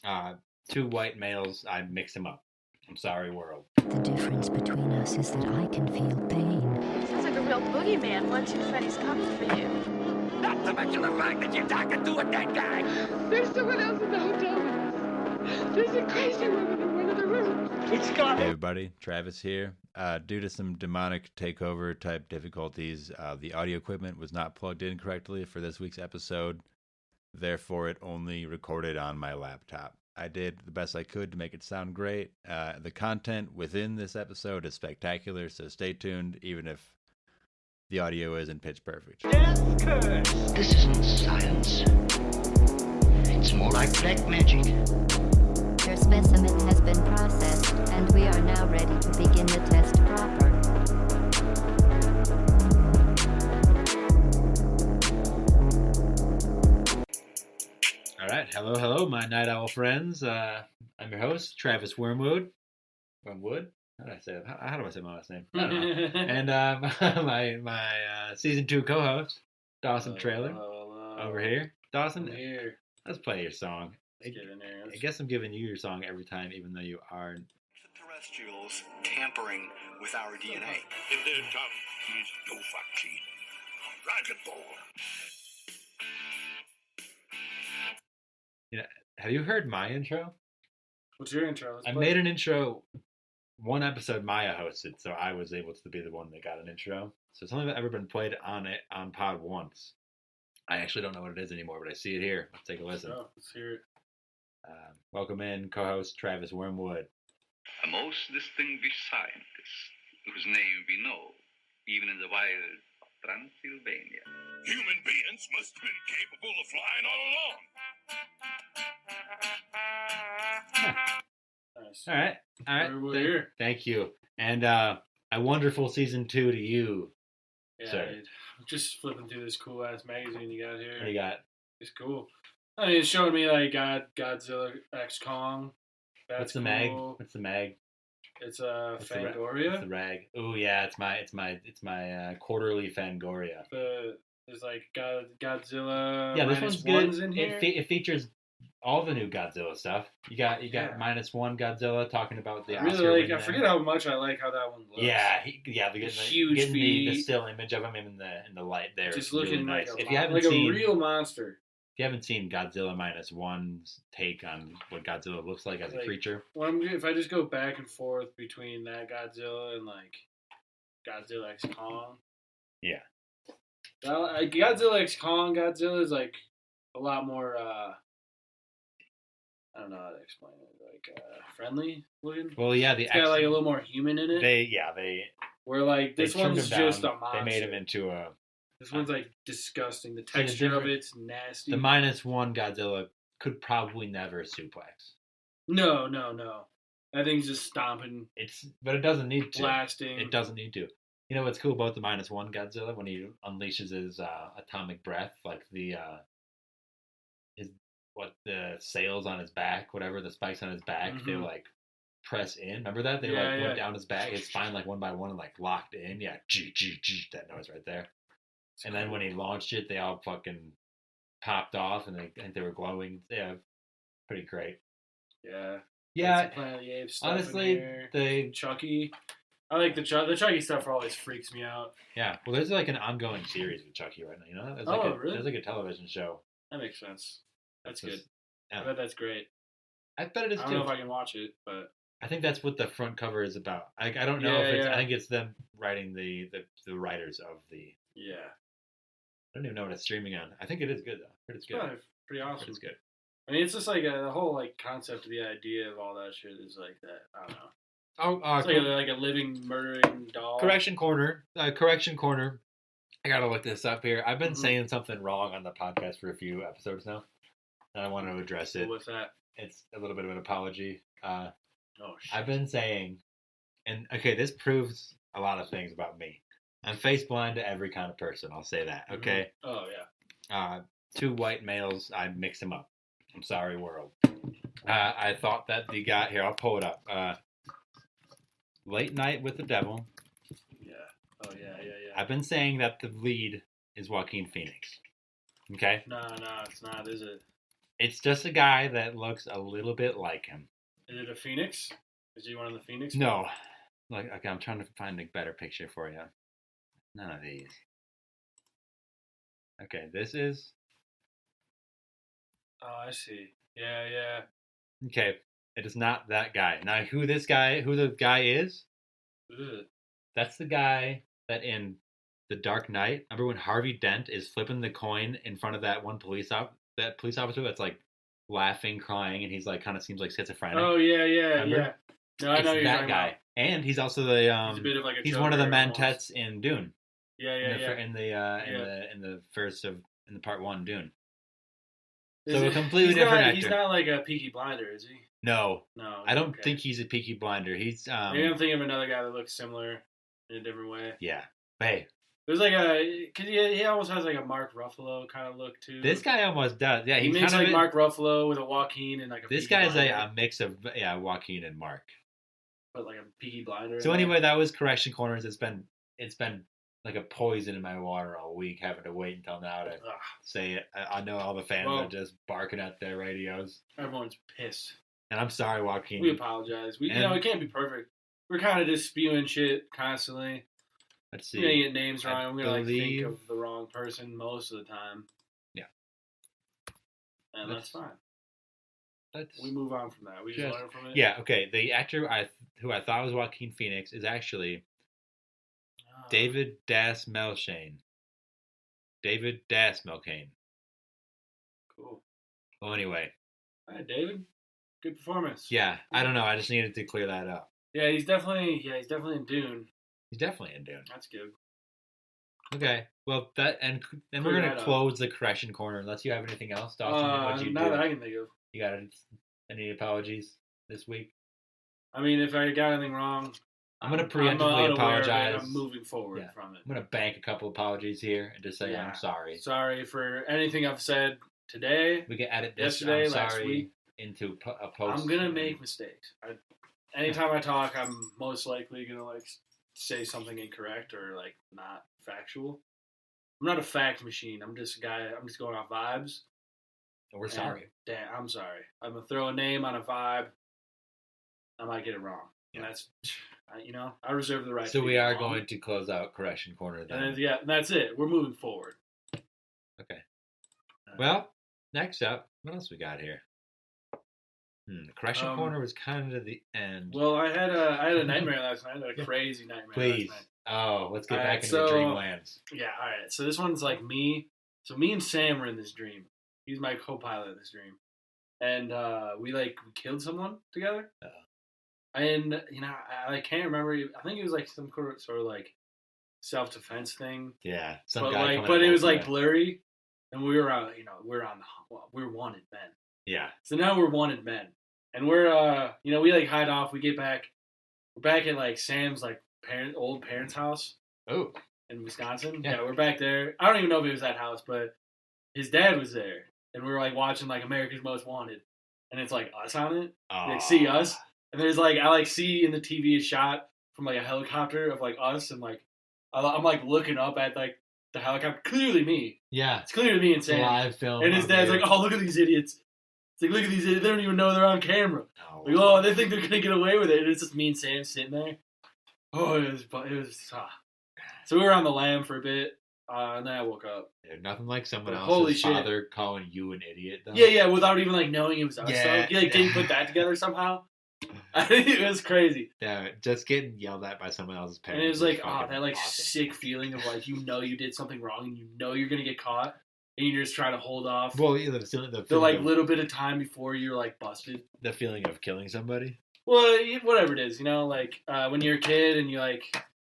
Uh, two white males, I mix them up. I'm sorry, world. The difference between us is that I can feel pain. Sounds like a real boogeyman. 1, 2, Freddy's coming for you. Not to mention the fact that you're talking to a dead guy. There's someone else in the hotel with us. There's a crazy woman in one of the rooms. It's got Hey everybody, Travis here. Due to some demonic takeover type difficulties, the audio equipment was not plugged in correctly for this week's episode. Therefore, it only recorded on my laptop. I did the best I could to make it sound great. The content within this episode is spectacular, so stay tuned, even if the audio isn't pitch perfect. This isn't science. It's more like black magic. Your specimen has been processed, and we are now ready to begin the test proper. All right, hello, my night owl friends. I'm your host, Travis Wyrmwood. Wyrmwood? How do I say that? How do I say my last name? I don't know. And my season 2 co-host, Dawson Trailer, over here. Dawson, I'm here. let's play your song. Let's get in there. I guess I'm giving you your song every time, even though you aren't. Extraterrestrials tampering with our DNA. In their tongue, he is no vaccine. Dragonborn. Have you heard my intro? What's your intro? Let's I play made it. an intro. One episode Maya hosted, so I was able to be the one that got an intro. So it's only ever been played on pod once. I actually don't know what it is anymore, but I see it here. Let's take a listen. Oh, let's hear it. Welcome in, co-host Travis Wyrmwood. A most distinguished scientist, whose name we know, even in the wild of Transylvania. Human beings must have been capable of flying all along. Nice. All right. We're here. Thank you, and a wonderful season 2 to you. Yeah, Sir. dude. I'm just flipping through this cool ass magazine you got here. What do you got? It's cool. I mean, it's showing me like Godzilla X Kong. That's What's the cool. mag? What's the mag? It's What's the Fangoria. What's the rag? Oh yeah, it's my quarterly Fangoria. There's like Godzilla. Yeah, this minus one's good. ones in here. It features all the new Godzilla stuff. You got Yeah. -1 Godzilla talking about the I really Oscar like. winner. I forget how much I like how that one looks. Yeah, they're Huge getting the feet. still image of him in the light there. Just It's really looking nice. like If you haven't a seen real monster. if you haven't seen Godzilla -1's take on what Godzilla looks like as a Like, creature, If I just go back and forth between that Godzilla and like Godzilla X Kong. Yeah. Godzilla X Kong, Godzilla is like a lot more. I don't know how to explain it. Like friendly looking. well, yeah, It's got like a little more human in it. they Where like they this trimmed one's him down. just a monster. They made him into a. This one's like disgusting. The the texture of different- it's nasty. The -1 Godzilla could probably never suplex. No. That thing's just stomping, But it doesn't need to. blasting. It doesn't need to. You know what's cool about the -1 Godzilla when he unleashes his atomic breath, like the sails on his back, whatever the spikes on his back, they Mhm. like press in. Remember that they Yeah, went yeah. down his back, his spine like one by one and like locked in. Yeah, that noise right there. And then when he launched it, they all fucking popped off, and they were glowing. Yeah, pretty great. Yeah. Yeah, That's the Planet of the Apes stuff honestly, in here. they Chucky. I like the Chucky stuff always freaks me out. yeah. Well, there's like an ongoing series with Chucky right now. You know, there's Really? there's like a television show. That makes sense. That's just- good. yeah. I bet that's great. I bet it is I don't too. know if I can watch it, but I think that's what the front cover is about. I don't know Yeah, if it's. yeah. I think it's them writing the writers of the. yeah. I don't even know what it's streaming on. I think it is good though. I heard it's It's good. probably pretty awesome. It's good. I mean, it's just like the whole like concept of the idea of all that shit is like that. I don't know. Oh, It's like a living, murdering doll. correction corner. Correction corner. I gotta look this up here. I've been Mhm. saying something wrong on the podcast for a few episodes now, and I want to address it. What's that? It's a little bit of an apology. Oh shit. I've been saying, and okay, this proves a lot of things about me. I'm face blind to every kind of person. I'll say that. Okay. Oh yeah. Two white males, I mix them up. I'm sorry, world. I thought that the guy here, I'll pull it up. Late Night with the Devil. Yeah. Oh yeah. I've been saying that the lead is Joaquin Phoenix. Okay? No, it's not, is it? It's just a guy that looks a little bit like him. Is it a phoenix? Is he one of the phoenix? No. Like, okay, I'm trying to find a better picture for you. None of these. Okay, this is... Oh, I see. Yeah. Okay, it is not that guy. Now, who the guy is? Ugh. That's the guy that in The Dark Knight, remember when Harvey Dent is flipping the coin in front of that one police officer that's like laughing, crying, and he's like kind of seems like schizophrenic. Oh yeah. Remember? No, I know It's you're that talking guy, about. and he's also the He's a bit of like a. he's one of the Joker almost. Mantets in Dune. Yeah. In the part 1 Dune. Is So a it- completely he's different not, actor. He's not like a Peaky Blinder, is he? No, No. I don't okay. think he's a Peaky Blinder. He's Maybe I'm thinking of another guy that looks similar in a different way. yeah. Hey, There's like cause he almost has like a Mark Ruffalo kind of look too. this guy almost does. Yeah, he he's makes kind like of Mark Ruffalo with a Joaquin and like a. This Peaky guy's Blinder, a mix of Joaquin and Mark. but like a Peaky Blinder. So anyway, that was Correction Corners. It's been like a poison in my water all week, having to wait until now to say it. I know all the fans Well- are just barking at their radios, Everyone's pissed. and I'm sorry, Joaquin. We apologize. It can't be perfect. We're kind of just spewing shit constantly. Let's We're gonna see. get names wrong. I'm gonna believe- think of the wrong person most of the time. Yeah. And that's fine. Let's We move on from that. We just learn from it. yeah. Okay. The actor who I thought was Joaquin Phoenix is actually David Das Melshane. David Das Melkane. Cool. Well, anyway. All right, David. Good performance. Yeah, I don't know. I just needed to clear that up. Yeah, he's definitely in Dune. He's definitely in Dune. That's good. Okay. Well, then we're Clear gonna that up. close the correction corner. Unless you have anything else, Dawson. What'd you Not do? that I can think of. You got any apologies this week? I mean, if I got anything wrong, I'm gonna I'm preemptively unaware of it. apologize. I'm moving forward from it. I'm gonna bank a couple apologies here and just say Yeah. I'm sorry. Sorry for anything I've said today. We can edit this. Yesterday, I'm last sorry week. into a post. I'm gonna make mistakes. Anytime I talk, I'm most likely gonna like say something incorrect or like not factual. I'm not a fact machine. I'm just a guy. I'm just going off vibes. We're sorry. Damn, I'm sorry. I'm gonna throw a name on a vibe. I might get it wrong. Yeah. And that's, I reserve the right. So to we get it are wrong. going to close out correction corner then. And then, and that's it. We're moving forward. Okay. Well, next up, what else we got here? The correction corner was kind of the end. Well, I had a nightmare last night. I had a crazy nightmare Please. last night. Oh, let's get All back right, into so- dreamlands. Yeah, all right. So this one's like me. So me and Sam were in this dream. He's my co-pilot in this dream, and we killed someone together. And I can't remember. I think it was like some sort of like self-defense thing. Yeah, some But guy. but it was like blurry, and we were we're wanted men. Yeah. So now we're wanted men, and we're we like hide off. We get back. We're back at like Sam's like old parents' house. Oh. In Wisconsin. Yeah. Yeah, we're back there. I don't even know if it was that house, but his dad was there, and we were like watching like America's Most Wanted, and it's like us on it. Like see us, and there's like I like see in the TV a shot from like a helicopter of like us, and like I'm like looking up at like the helicopter. Clearly me. Yeah. It's clearly me and It's a Sam. live film. And his dad's like, "Oh, look at these idiots." It's like, "Look at these idiots. They don't even know they're on camera." Like, "Oh, they think they're gonna get away with it." And it's just me and Sam sitting there. Oh, it was. So we were on the lam for a bit, and then I woke up. Yeah, nothing like someone But else's holy shit. father calling you an idiot, though. Yeah, without even like knowing it was us. Yeah. So, didn't put that together somehow. It was crazy. Yeah, just getting yelled at by someone else's parents. And it was is like, fucking that like awesome. sick feeling of like you did something wrong and you're gonna get caught, and you're just trying to hold off. Well, yeah, the the feeling like of, little bit of time before you're like busted. the feeling of killing somebody. Well, whatever it is, like when you're a kid and you like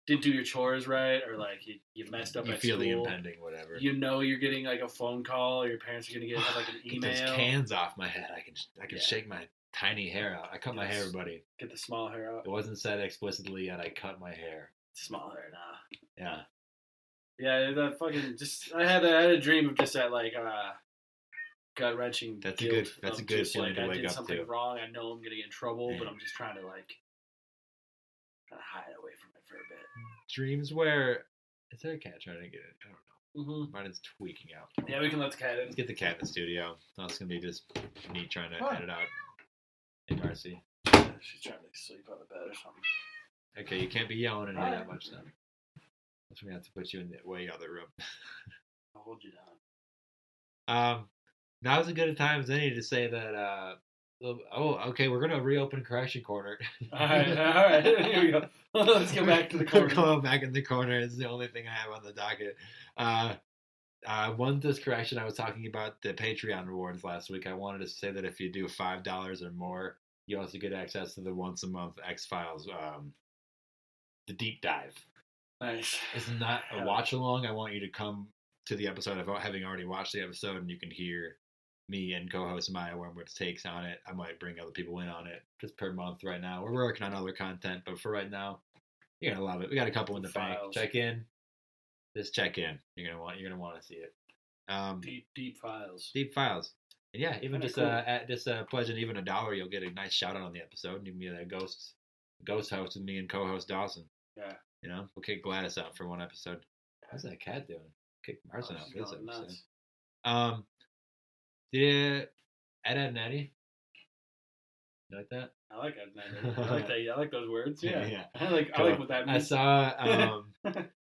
didn't do your chores right, or like you messed up You at feel school. the impending whatever. You're getting like a phone call, or your parents are gonna have like an Get email. those cans off my head. I can Yeah. shake my tiny hair out. I cut my hair, buddy. Get the small hair out. It wasn't said explicitly yet. I cut my hair. Small hair, nah. Yeah. Yeah, that fucking I had a dream of just that like gut wrenching. That's a good feeling to I wake did up something to. wrong. I know I'm gonna get in trouble, but Yeah. I'm just trying to hide away from it for a bit. Dreams where is there a cat trying to get it? I don't know. Mm-hmm. Martin's tweaking out. Yeah, we can let the cat in. Let's get the cat in the studio. No, it's gonna be just me trying to edit out. Hey, Marcy. She's trying to sleep on the bed or something. Okay, you can't be yelling in here that much then. Unless we have to put you in the way other room. I'll hold you down. Now's a good time as any to say that. Okay, we're gonna reopen Correction Corner. All right. Here we go. Let's go back to the corner. Go back in the corner. It's the only thing I have on the docket. One this correction. I was talking about the Patreon rewards last week. I wanted to say that if you do $5 or more, you also get access to the once a month X-Files, the deep dive. Nice. It's not a watch along. I want you to come to the episode of having already watched the episode, and you can hear me and co-host Maya Wyrmwood's takes on it. I might bring other people in on it just per month right now. We're working on other content, but for right now, you're gonna love it. We got a couple in the bank. Check in. Just check in. You're gonna want to see it. Deep files. Deep files. And yeah, even just cool. At just pledging even $1, you'll get a nice shout out on the episode. And you can be that ghost host with me and co-host Dawson. Yeah. You know, we'll kick Gladys out for one episode. How's that cat doing? Kick Marson out for this episode. Nuts. Did Ed and Eddie? You like that? I like Ed and Eddie. I like that. I like those words. Yeah. Yeah. I like what that means.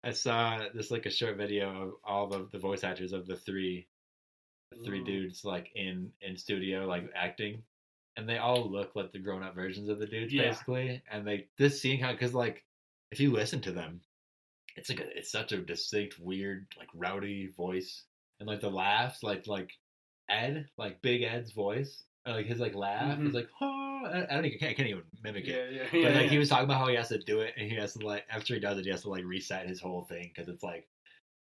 I saw this like a short video of all the voice actors of the three dudes like in studio like acting, and they all look like the grown up versions of the dudes basically. And this scene because like if you listen to them, it's such a distinct weird like rowdy voice, and like the laughs like Ed like Big Ed's voice or, like his like laugh is like I can't even mimic it. But like he was talking about how he has to do it, and he has to like after he does it, he has to like reset his whole thing because it's like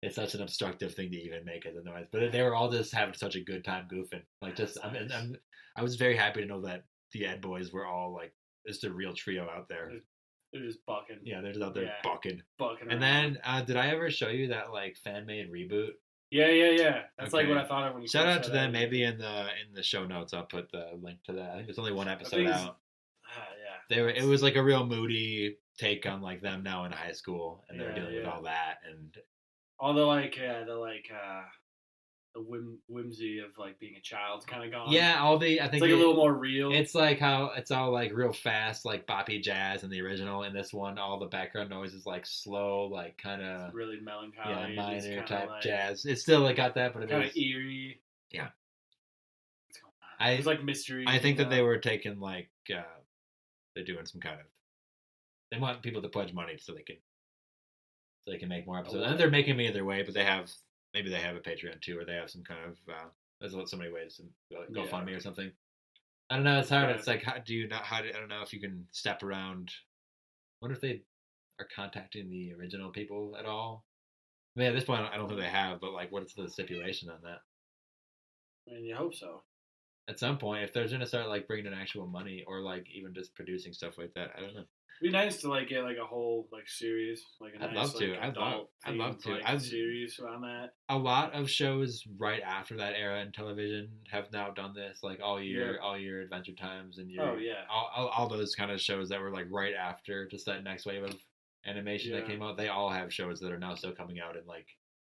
it's such an obstructive thing to even make as a noise. But they were all just having such a good time goofing. Like just I was very happy to know that the Ed boys were all like just a real trio out there. They're just bucking. Yeah, they're just out there bucking. And then did I ever show you that like fan made reboot? Yeah. That's like what I thought of when you shout out to them. Maybe in the show notes I'll put the link to that. I think there's only one episode out. It was like a real moody take on like them now in high school, and they're dealing with all that and all the whimsy of like being a child's kind of gone. Yeah, I think it's like a little more real. It's like how it's all like real fast, like boppy jazz in the original. In this one, all the background noise is like slow, like kind of really melancholy, minor type like, jazz. It's still like got that, but it kind of eerie. Yeah, what's going on? It's like mystery. I think that they were taking like they're doing some kind of. They want people to pledge money so they can make more episodes. And they're making me either way, but maybe they have a Patreon too, or they have some kind of there's so many ways to go fund me or something. I don't know. It's hard. It's like I don't know if you can step around. I wonder if they are contacting the original people at all. I mean, at this point, I don't think they have. But like, what's the stipulation on that? I mean, you hope so. At some point, if they're gonna start like bringing in actual money, or like even just producing stuff like that, I don't know. It'd be nice to like get like a whole like series, like a I'd nice, love to. Like, I'd love to. Like, series around that. A lot of shows right after that era in television have now done this, like all year Adventure Times and all those kind of shows that were like right after just that next wave of animation that came out. They all have shows that are now still coming out and like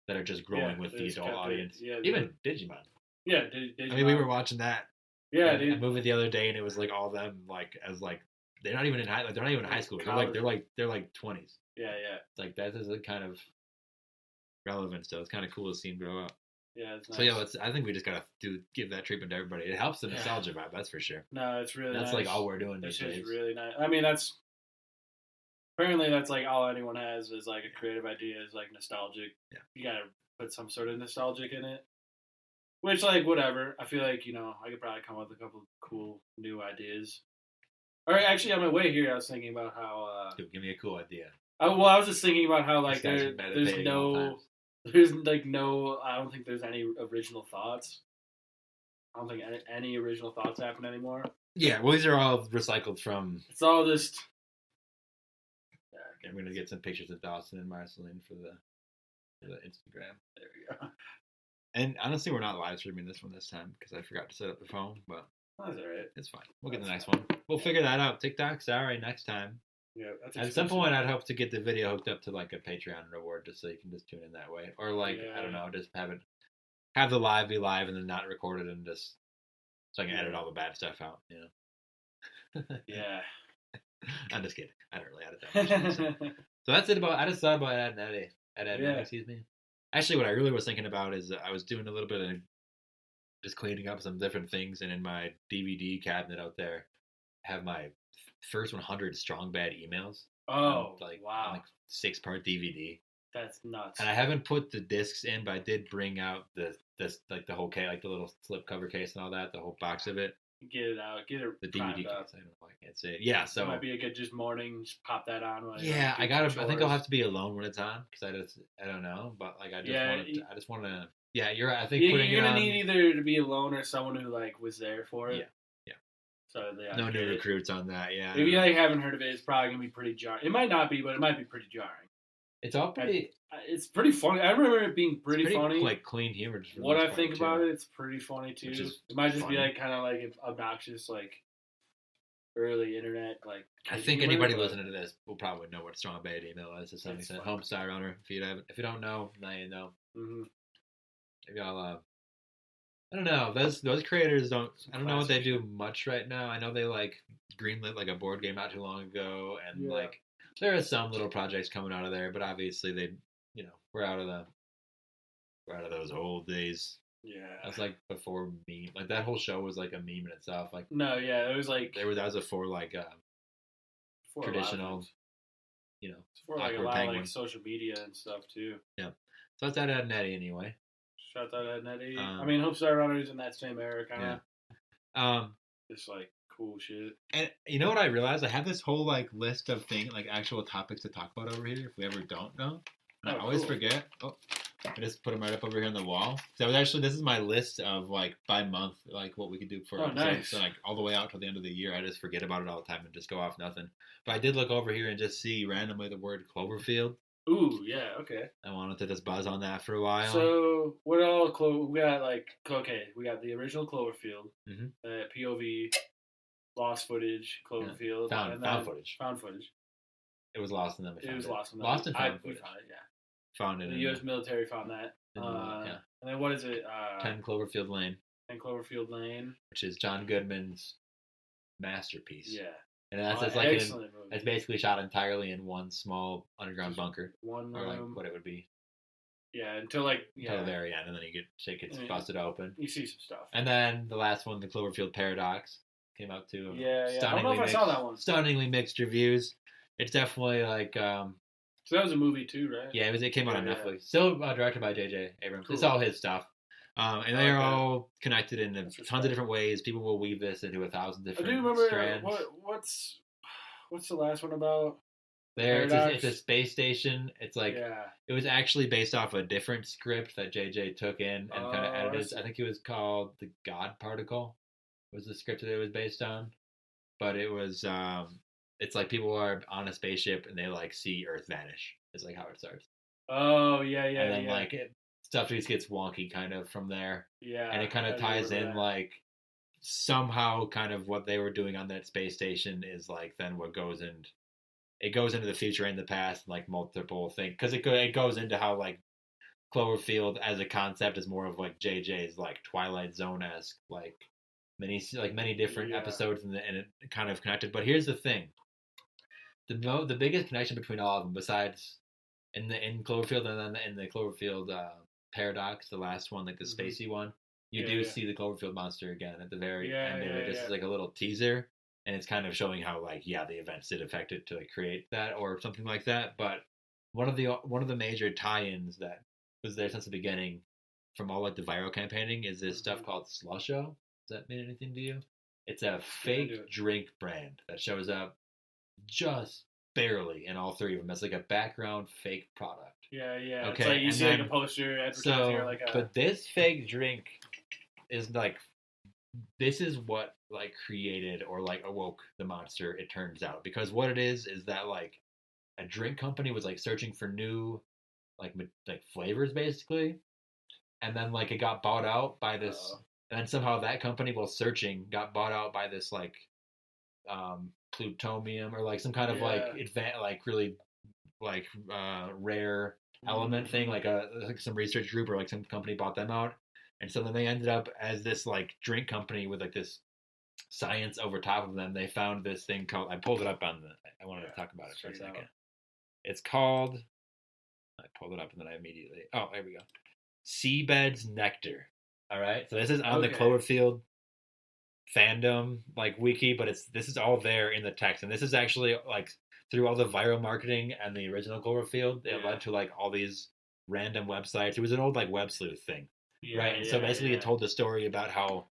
that are just growing with the adult audience. Even Digimon. Yeah, Digimon. I mean, we were watching that. Yeah, a movie the other day, and it was like all them like as like they're not even in high school. They're like 20s. Yeah. It's like that is a kind of relevant still. It's kind of cool to see them grow up. Yeah, it's nice. So I think we just gotta give that treatment to everybody. It helps the nostalgia vibe, that's for sure. No, it's really that's nice. Like all we're doing these days. It's really nice. I mean, that's like all anyone has is like a creative idea is like nostalgic. Yeah. You gotta put some sort of nostalgic in it. Which, like, whatever. I feel like, I could probably come up with a couple of cool new ideas. All right, actually, on my way here, I was thinking about how... Dude, give me a cool idea. I was just thinking about how, like, there's no... I don't think there's any original thoughts. I don't think any original thoughts happen anymore. Yeah, well, these are all recycled from... It's all just... Yeah, I'm going to get some pictures of Dawson and Marceline for the Instagram. There we go. And honestly, we're not live streaming this one this time because I forgot to set up the phone, but that's all right. It's fine. We'll get the next one. We'll figure that out. TikTok, sorry, next time. Yeah, that's At some expensive. point, I'd hope to get the video hooked up to like a Patreon reward, just so you can just tune in that way, or like I don't know, just have the live be live and then not recorded, and just so I can edit all the bad stuff out. You know. Yeah. I'm just kidding. I don't really edit that much. So that's it about. I just thought about editing. Excuse me. Actually, what I really was thinking about is I was doing a little bit of just cleaning up some different things, and in my DVD cabinet out there, I have my first 100 strong bad emails. Oh, wow! Like 6-part DVD. That's nuts. And I haven't put the discs in, but I did bring out the whole case, like the little slip cover case and all that, the whole box of it. Get it out. Get it. The DVD case. I don't know. I can't say it. Yeah. So it might be a good just morning. Just pop that on. Yeah, I think I'll have to be alone when it's on because I don't know, but like I just want to. Yeah, you're right. I think you're gonna need either to be alone or someone who like was there for it. Yeah. So no new recruits on that. Yeah. If you like haven't heard of it, it's probably gonna be pretty jarring. It might not be, but it might be pretty jarring. It's all pretty. It's pretty funny. I remember it being pretty funny. Like clean humor. What I think about it, it's pretty funny too. It might just be like kind of like obnoxious, like early internet. Like I think anybody listening to this will probably know what strong bad email is to some extent. Homestar Runner. If you don't know, now you know. Mm-hmm. Maybe I'll. I don't know. Those creators don't. I don't know what they do much right now. I know they like greenlit like a board game not too long ago, and like there are some little projects coming out of there, but obviously they, we're out of those old days. Yeah, that's like before meme. Like that whole show was like a meme in itself. Like no, yeah, it was like that was before like traditional, before like a lot of like social media and stuff too. Yeah, so that's that at Nettie anyway. Shout out at Nettie. I mean, Homestar Runner's in that same era, kind of. Just like cool shit. And you know what I realized? I have this whole like list of things, like actual topics to talk about over here. If we ever don't know, and I always forget. Oh, I just put them right up over here on the wall. So this is my list of like by month, like what we could do for episodes. Nice. So like all the way out till the end of the year. I just forget about it all the time and just go off nothing. But I did look over here and just see randomly the word Cloverfield. Ooh, yeah, okay. I wanted to just buzz on that for a while. So, what all we got? Like, okay, we got the original Cloverfield, POV, lost footage, Cloverfield, found footage. Found footage. It was lost in them. It was lost in them. Lost and found footage. We found it, yeah. Found it. The U.S. military found that. And then what is it? 10 Cloverfield Lane. 10 Cloverfield Lane, which is John Goodman's masterpiece. Yeah. And that's it's basically shot entirely in one small underground bunker. One room. Or like what it would be. Yeah, until the very end, and then shit gets busted open. You see some stuff. And then the last one, the Cloverfield Paradox, came out too. Yeah. I don't know if I saw that one. Stunningly mixed reviews. It's definitely like. So that was a movie too, right? Yeah, it came out on Netflix. Still directed by J.J. Abrams. Cool. It's all his stuff. And they're all connected in tons of different ways. People will weave this into 1,000 different strands. I do remember what's the last one about? It's a space station. It's like it was actually based off a different script that JJ took in and kind of edited. I think it was called The God Particle. Was the script that it was based on, but it was it's like people are on a spaceship and they like see Earth vanish. It's like how it starts. Oh yeah. And then like stuff just gets wonky kind of from there. Yeah. And it kind of ties in like somehow kind of what they were doing on that space station is like then what goes in. It goes into the future and the past, and like multiple things, because it goes into how like Cloverfield as a concept is more of like JJ's like Twilight Zone-esque like many different episodes and it kind of connected. But here's the thing: the biggest connection between all of them, besides in Cloverfield and then in the Cloverfield Paradox, the last one, like the spacey one, you do see the Cloverfield monster again at the very end. Just as like a little teaser. And it's kind of showing how, like, the events did affect it to like create that or something like that. But one of the major tie-ins that was there since the beginning, from all like the viral campaigning, is this stuff called Slusho. Does that mean anything to you? It's a fake drink brand that shows up just barely in all three of them. It's like a background fake product. Yeah. Okay, it's like you see like a poster advertising or like a. But this fake drink is like. This is what like created or like awoke the monster, it turns out, because what it is that like a drink company was like searching for new like flavors basically, and then like it got bought out by this and then somehow that company while searching got bought out by this like plutonium or like some kind of like like really like rare element thing, like some research group or like some company bought them out, and so then they ended up as this like drink company with like this science over top of them. They found this thing called, I pulled it up on I wanted to talk about it for a second. It's called, I pulled it up and then I immediately, there we go. Seabed's Nectar. All right, so this is on the Cloverfield fandom like wiki, but this is all there in the text, and this is actually like through all the viral marketing and the original Cloverfield, it led to like all these random websites. It was an old like web sleuth thing, right? And so basically it told the story about how,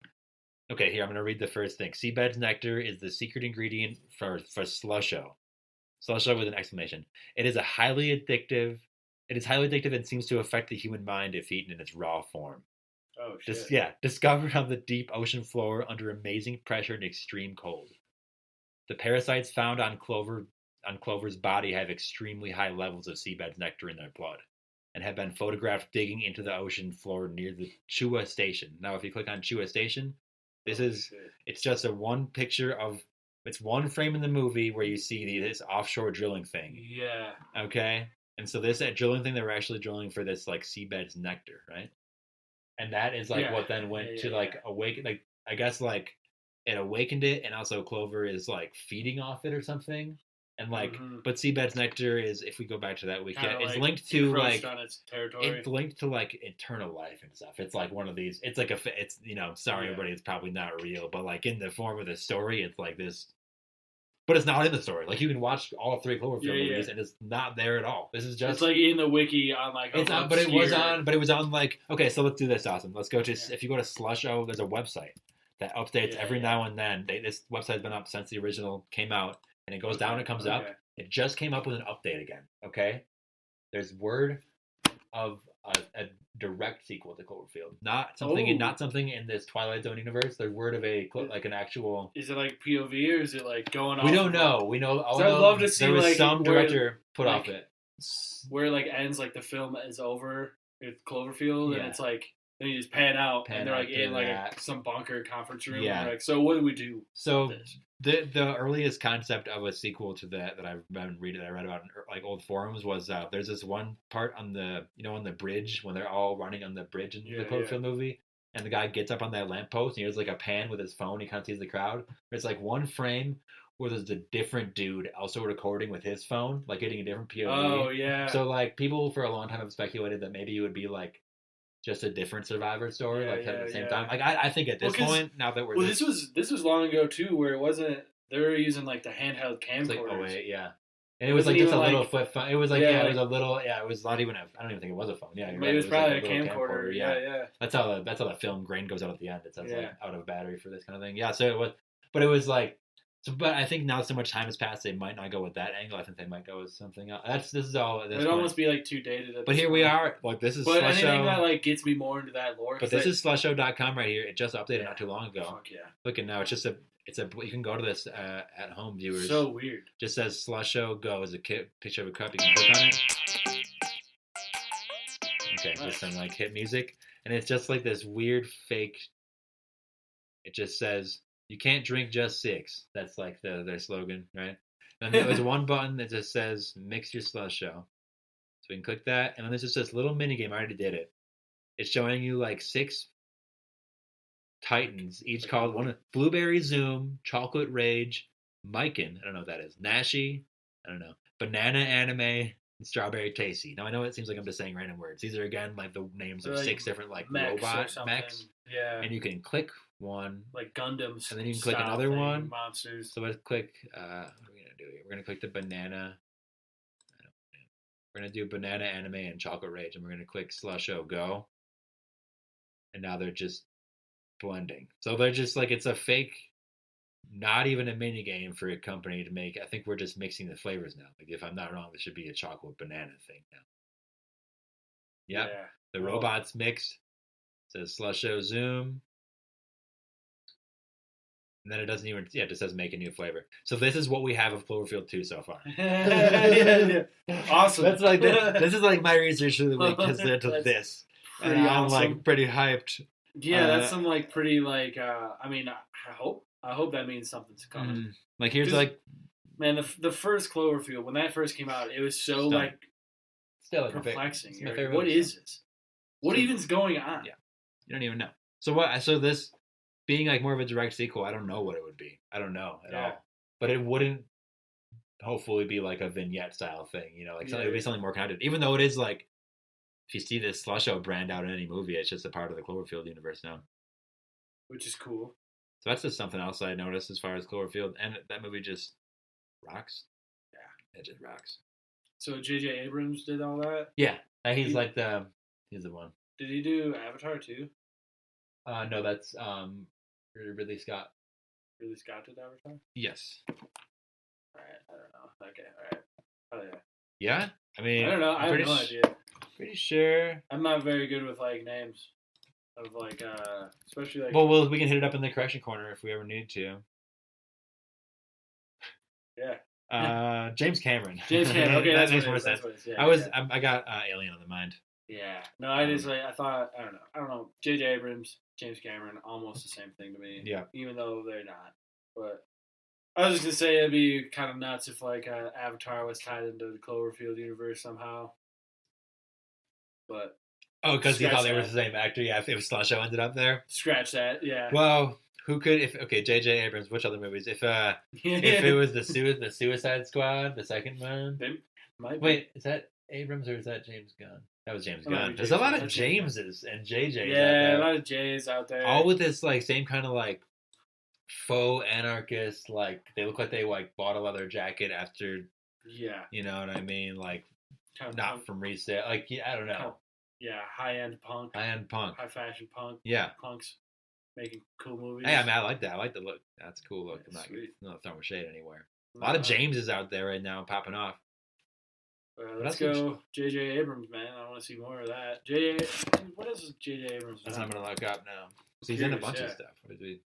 okay, here I'm going to read the first thing. Seabed's Nectar is the secret ingredient for slusho. Slusho with an exclamation. It is highly addictive and seems to affect the human mind if eaten in its raw form. Oh, shit. Discovered on the deep ocean floor under amazing pressure and extreme cold. The parasites found on Clover's body have extremely high levels of seabed's nectar in their blood and have been photographed digging into the ocean floor near the Chua Station. Now, if you click on Chua Station, it's just it's one frame in the movie where you see this offshore drilling thing. Yeah. Okay? And so that drilling thing, they were actually drilling for this like seabed's nectar, right? And that is like what then went to like awaken, like I guess like it awakened it, and also Clover is like feeding off it or something. And like, but seabed's nectar is, if we go back to that weekend, it's like linked to like it's linked to like eternal life and stuff. It's like one of these. It's like it's sorry everybody, it's probably not real, but like in the form of the story, it's like this. But it's not in the story. Like you can watch all 3 Cloverfield movies, and it's not there at all. This is just it's like in the wiki on like. It's on, but it was on like, okay. So let's do this, Dawson. Let's go to if you go to Slusho, there's a website that updates every now and then. This website's been up since the original came out, and it goes down, it comes up. It just came up with an update again. Okay, there's word of a direct sequel to Cloverfield, not something in this Twilight Zone universe. There's word of like an actual. Is it like POV or is it like going on? We don't know. We know. I'd love to see there was like some director put off it where it like ends, like the film is over with Cloverfield, and it's like then you just pan out and they're like in like some bunker conference room. Yeah. Like, so what do we do? So the earliest concept of a sequel to that I've been reading, I read about in like old forums was there's this one part on the on the bridge when they're all running on the bridge in the Cloverfield movie, and the guy gets up on that lamppost and he has like a pan with his phone. He kind of sees the crowd. It's like one frame where there's a different dude also recording with his phone, like getting a different POV. Oh yeah. So like people for a long time have speculated that maybe it would be like just a different Survivor story, at the same time. Like I think at this point, now that we're this was long ago too, where it wasn't. They were using like the handheld camcorders. Like, and it was like just a little flip phone. It was like it was a little it was not even I don't even think it was a phone. Yeah, maybe it was probably like a camcorder. Yeah. That's how the film grain goes out at the end. It says like out of battery for this kind of thing. Yeah, so it was, but it was like. So, but I think now so much time has passed, they might not go with that angle. I think they might go with something else. This is all. It'd almost be like too dated. But here we are. Like this is. But anything that like gets me more into that lore. But this is slusho.com right here. It just updated not too long ago. Fuck yeah. Look at now. It's a. You can go to this at home, viewers. So weird. Just says Slusho Go as a picture of a cup. You can click on it. Okay, just some like hit music, and it's just like this weird fake. It just says. You can't drink just 6. That's like their slogan, right? And there's one button that just says mix your slusho. So we can click that. And then there's just this little mini game. I already did it. It's showing you like 6 titans, each called one Blueberry Zoom, Chocolate Rage, Mikan, I don't know what that is, Nashi, I don't know, Banana Anime, and Strawberry Tasty. Now I know it seems like I'm just saying random words. These are again like the names of 6 different like robot mechs. Yeah. And you can click one. Like Gundams. And then you can click another one. Monsters. So let's click, what are we going to do here? We're going to click the banana. We're going to do Banana Anime and Chocolate Rage. And we're going to click Slusho Go. And now they're just blending. So they're just like, it's a fake, not even a mini game for a company to make. I think we're just mixing the flavors now. Like if I'm not wrong, this should be a chocolate banana thing now. Yep. Yeah. The robots mixed. It says Slusho Zoom. And then it doesn't even, it just says make a new flavor. So this is what we have of Cloverfield 2 so far. Awesome. That's like this is like my research of the week compared to this. And I'm like pretty hyped. Yeah, that's some like pretty like, I mean, I hope I hope that means something's coming. Like here's 'Cause, like man, the first Cloverfield, when that first came out, it was so Stunning. like still like perplexing. it's my You're like, favorite what movie. is this? What even's going on? Yeah. You don't even know. So what? So this being like more of a direct sequel, I don't know what it would be. I don't know at all. But it wouldn't hopefully be like a vignette style thing. You know, like it would be something more connected. Even though it is like, if you see this Slusho brand out in any movie, it's just a part of the Cloverfield universe now. Which is cool. So that's just something else I noticed as far as Cloverfield, and that movie just rocks. Yeah, it just rocks. So J.J. Abrams did all that? Yeah, he's the one. Did he do Avatar too? No, that's Ridley Scott. Ridley Scott did Avatar? Yes. Alright, I don't know. Okay, alright. Oh yeah. Yeah? I mean, I don't know. I have no idea. Pretty sure. I'm not very good with like names of like especially like. Well, we can hit it up in the correction corner if we ever need to. Yeah. James Cameron. James Cameron. Okay, that that's makes what more it is. sense. That's what it is. Yeah, I got Alien on the mind. Yeah. No, I just like I thought I don't know. J.J. Abrams, James Cameron, almost the same thing to me. Yeah. Even though they're not. But I was just gonna say it'd be kind of nuts if like Avatar was tied into the Cloverfield universe somehow. But because you thought they were that. the same actor. Yeah, if Slusho ended up there. Scratch that. Yeah. Well, who could? J.J. Abrams. Which other movies? If it was the Suicide Squad, the second one. Wait, is that Abrams or is that James Gunn? That was James Gunn. There's a lot of Jameses and JJs. Yeah, a lot of J's out there. All with this like same kind of like faux anarchist. Like they look like they like bought a leather jacket after. Yeah. You know what I mean? Like kind of not punk. from resale. Like I don't know. Yeah, high-end punk. High-end punk. High fashion punk. Yeah. Punks making cool movies. Hey, I mean, I like that. I like the look. That's a cool look. Yeah, I'm not throwing shade anywhere. A lot of Jameses out there right now popping off. Let's go J.J. Abrams, man. I want to see more of that. What is J.J. Abrams? That's what I'm going to look up now. So he's in a bunch of stuff. He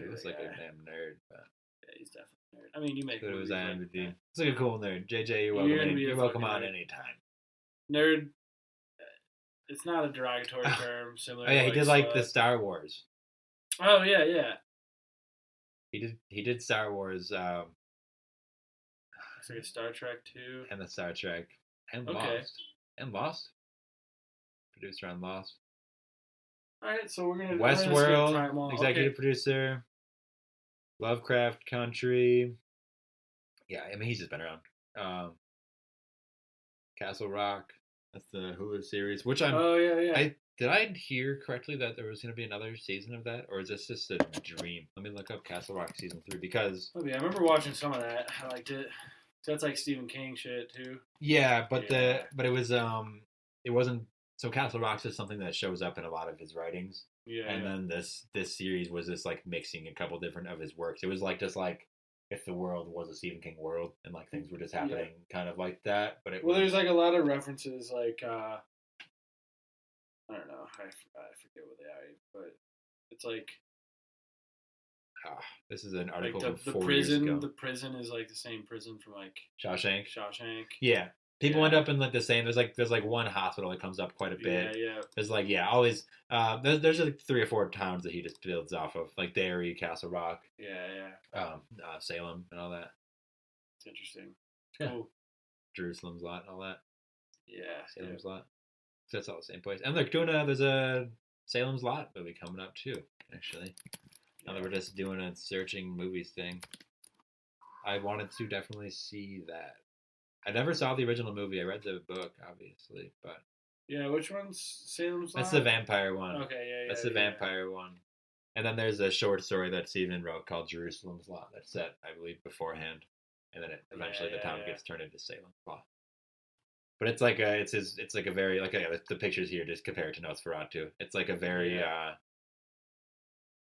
looks like a damn nerd. But yeah, he's definitely a nerd. I mean, you make it was movies IMDb. like It's like a cool nerd. JJ, you're welcome. You're welcome on anytime. Nerd. It's not a derogatory term. Similar. Oh yeah, he did like slut. the Star Wars. Oh yeah. He did Star Wars. It's like a Star Trek too. And the Star Trek and Okay. Lost. Producer on Lost. All right, so we're gonna Westworld, executive producer. Lovecraft Country. Yeah, I mean he's just been around. Castle Rock. That's the Hulu series, which I'm. Oh yeah. Did I hear correctly that there was going to be another season of that, or is this just a dream? Let me look up Castle Rock season 3 because. Oh yeah, I remember watching some of that. I liked it. So that's like Stephen King shit too. Yeah, but it was it wasn't. So Castle Rock's is something that shows up in a lot of his writings. Yeah. And then this series was just like mixing a couple different of his works. It was like just like if the world was a Stephen King world and like things were just happening kind of like that. But there's like a lot of references like I don't know, I forget what they are, but it's like this is an article like from the 4 prison. years ago. The prison is like the same prison from like Shawshank. Yeah. People end up in like the same. There's like one hospital that comes up quite a bit. Yeah. There's like always. There's like 3 or 4 towns that he just builds off of, like Derry, Castle Rock. Yeah. Salem and all that. It's interesting. Yeah. Cool. Jerusalem's Lot and all that. Yeah. Salem's Lot. So that's all the same place. And they're doing there's a Salem's Lot movie coming up too. Actually, now that we're just doing a searching movies thing, I wanted to definitely see that. I never saw the original movie. I read the book, obviously, but yeah. Which one's Salem's Lot? That's the vampire one. Okay, yeah. That's the vampire one. And then there's a short story that Stephen wrote called Jerusalem's Lot. That's set, I believe, beforehand, and then eventually the town gets turned into Salem's Lot. But it's like it's like a very the pictures here just compare it to Nosferatu. It's like a very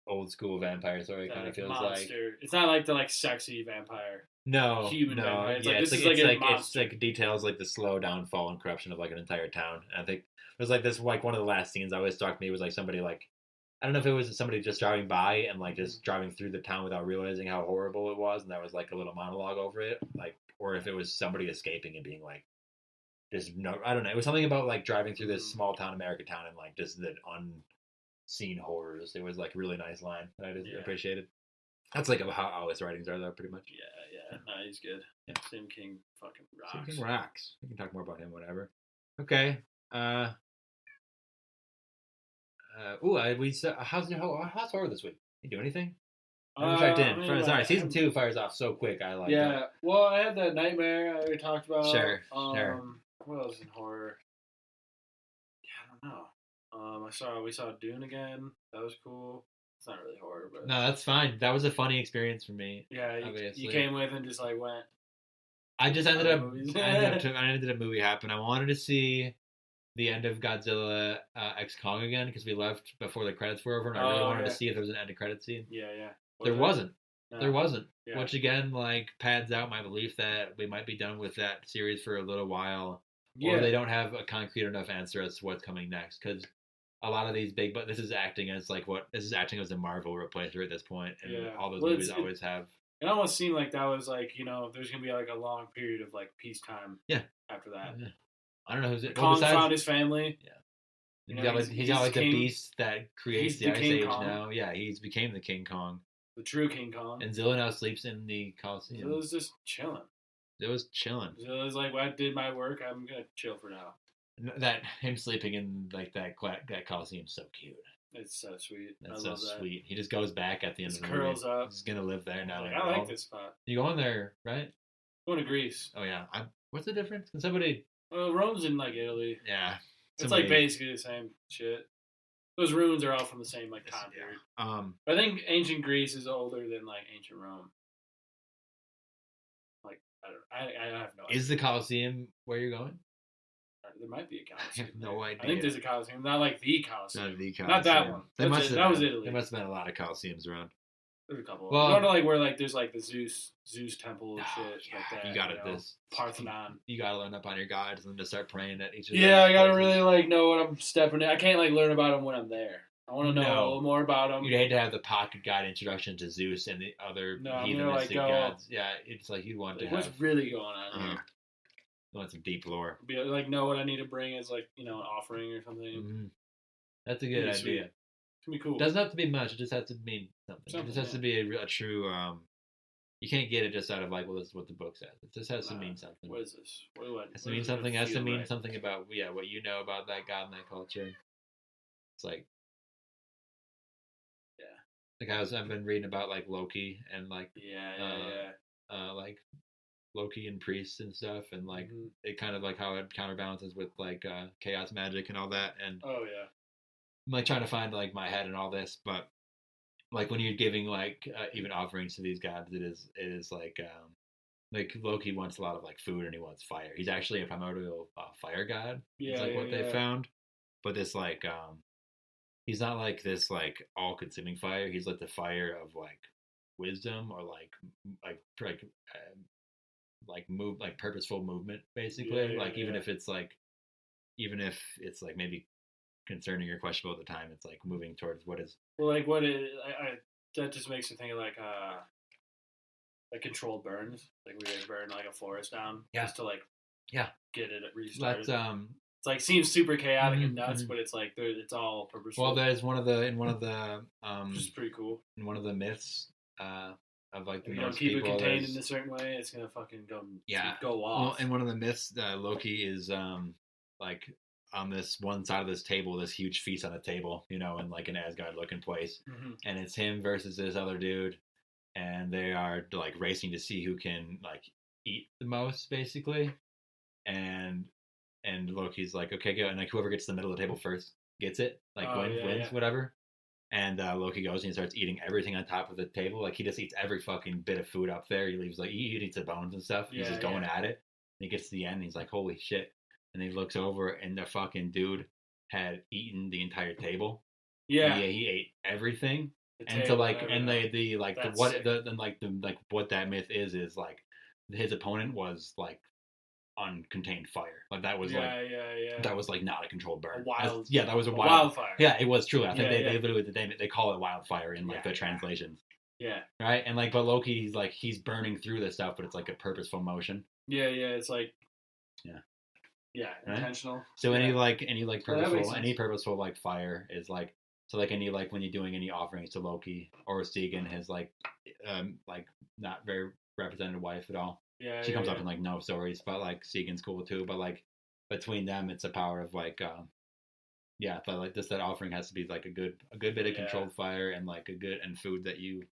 old school vampire story. Kind of feels monster. It's not like the sexy vampire. No, human vampire. It's like details like the slow downfall and corruption of like an entire town. And I think there's like this one of the last scenes that always struck me was like somebody like I don't know if it was somebody just driving by and like just driving through the town without realizing how horrible it was, and that was like a little monologue over it, like, or if it was somebody escaping and being like. I don't know. It was something about like driving through this small town American town and like just the unseen horrors. It was like a really nice line that I just appreciated. That's like how all his writings are, though, pretty much. Yeah. No, he's good. Yeah. Stephen King fucking rocks. Stephen King rocks. We can talk more about him, whatever. Okay. How's horror this week? You do anything? I checked in. Sorry, season 2 fires off so quick. I like. Yeah. Well, I had that nightmare I talked about. Sure. What else in horror? Yeah, I don't know. We saw Dune again. That was cool. It's not really horror, but No, that's fine. That was a funny experience for me. yeah, you came with and just like went. I just ended up a movie happen. I wanted to see the end of Godzilla X Kong again because we left before the credits were over, and I really wanted to see if there was an end of credit scene. Yeah. There wasn't. No. There wasn't. Yeah. Which again, like, pads out my belief that we might be done with that series for a little while, or they don't have a concrete enough answer as to what's coming next. Because a lot of these but this is acting as a Marvel replacer at this point, and all those movies always have. It almost seemed like that was like, there's gonna be like a long period of like peacetime. Yeah. After that. Yeah. I don't know who's it. Kong found his family. Yeah. He's got the beast that creates the Ice Age Kong. now. Yeah, he's became the King Kong. The true King Kong. And Zilla now sleeps in the Coliseum. Zilla's just chilling. Zilla's like, well, I did my work. I'm gonna chill for now. That him sleeping in like that Coliseum's so cute. It's so sweet. That's so sweet. He just goes back at the end of the movie. Curls up. He's gonna live there now. I like this spot. You going there, right? Going to Greece. Oh yeah. What's the difference? Can somebody? Rome's in like Italy. Yeah. It's like basically the same shit. Those ruins are all from the same like time period. But I think ancient Greece is older than like ancient Rome. Like I have no idea. Is the Coliseum where you're going? There might be a Coliseum. I have no idea. I think there's a Coliseum, not like the Coliseum. Not the Coliseum. Not that one. That was Italy. There must have been a lot of Coliseums around. There's a couple. Well, going to like where like there's like the Zeus temple and shit yeah, like that. You gotta Parthenon. You gotta learn up on your gods and then just start praying at each of them. Yeah, I gotta really like know what I'm stepping in. I can't like learn about them when I'm there. I want to know a little more about them. You'd hate to have the pocket guide introduction to Zeus and the other heathenistic gods. Yeah, it's like you'd want to have. What's really going on here? You want some deep lore. Be like know what I need to bring as like an offering or something. Mm-hmm. That's a good idea. Sweet. It's gonna be cool. It doesn't have to be much. It just has to mean something. It just has to be a true. You can't get it just out of like, well, this is what the book says. It just has to mean something. What is this? It has to mean something. It has to mean something about what you know about that god and that culture. It's like, I've been reading about like Loki and like like Loki and priests and stuff, and like it kind of like how it counterbalances with like chaos magic and all that. And I'm like trying to find like my head in all this, but like when you're giving like even offerings to these gods, it is like Loki wants a lot of like food and he wants fire. He's actually a primordial fire god. It's like what they found, but this like he's not like this like all consuming fire. He's like the fire of like wisdom or like move like purposeful movement basically. Even if it's like maybe concerning or questionable at the time, it's like moving towards what is that just makes me think of like controlled burns, like we burn like a forest down just to like get it restarted. It's like seems super chaotic and nuts, but it's like it's all purposeful. Well, there's one of the which is pretty cool. In one of the myths of like the if you don't keep it contained in a certain way, it's gonna fucking go off. Well, in one of the myths, Loki is like on this one side of this table, this huge feast on a table, in like an Asgard looking place, and it's him versus this other dude, and they are like racing to see who can like eat the most, basically, and Loki's like, okay, go, and like whoever gets to the middle of the table first gets it, like wins, whatever. And Loki goes and he starts eating everything on top of the table. Like he just eats every fucking bit of food up there. He leaves he eats the bones and stuff. He's just going at it. And he gets to the end and he's like, holy shit. And he looks over and the fucking dude had eaten the entire table. Yeah. He ate everything. And so like, and what that myth is like his opponent was like uncontained fire. Like that was that was like not a controlled burn. That was a wildfire. Yeah, it was truly. I think they literally they call it wildfire in like the translations. Yeah. Right? And like, but Loki, he's burning through this stuff, but it's like a purposeful motion. Yeah, it's like intentional. So any purposeful like fire is like So like any like when you're doing any offerings to Loki or Segan, his like not very represented wife at all. Yeah, She comes up in like no stories, but like Segan's cool too. But like between them, it's a power of like but like that offering has to be like a good bit of controlled fire and like a good and food that you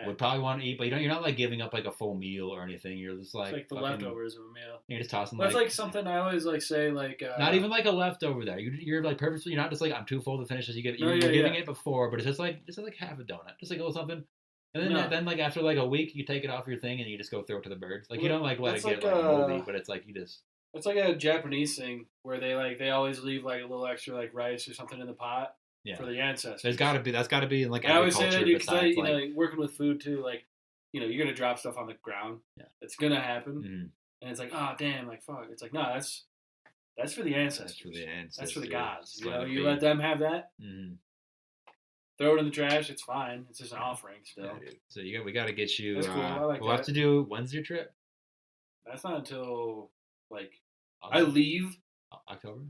would probably want to eat, but you're not like giving up like a full meal or anything. You're just like it's like the leftovers of a meal. You're just tossing. That's like something I always like say like not even like a leftover there. You're like purposely. You're not just like I'm too full to finish this. You're giving it before, but it's just like half a donut, just like a little something. And then like after like a week, you take it off your thing and you just go throw it to the birds. Like you don't like let it get like moldy, but it's like you just. It's like a Japanese thing where they always leave like a little extra like rice or something in the pot for the ancestors. That's got to be in like I always say that because like, working with food too, like you're gonna drop stuff on the ground. Yeah, it's gonna happen, and it's like oh damn, like fuck. It's like no, that's for the ancestors. That's for the gods. You let them have that. Mm-hmm. Throw it in the trash. It's fine. It's just an offering still. Yeah, so we got to get you. That's cool. I like we'll have to do. When's your trip? That's not until like I leave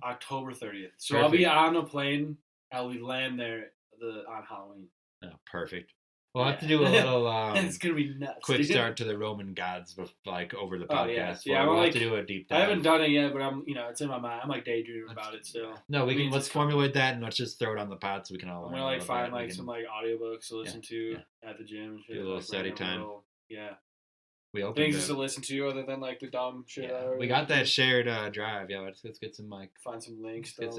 October 30th. So I'll be on a plane. I'll land there on Halloween. Oh, perfect. We'll have to do a little. It's gonna be nuts. Quick start to the Roman gods, like over the podcast. Yeah, we'll have to do a deep dive. I haven't done it yet, but I'm, it's in my mind. I'm like daydreaming about it still. No, let's formulate that and let's just throw it on the pod so we can all. I'm gonna like find like some like audiobooks to listen to at the gym. And shit, do a little study time. We opened things to listen to other than like the dumb shit. Yeah. We got that shared drive. Yeah, let's get some like find some links. Let's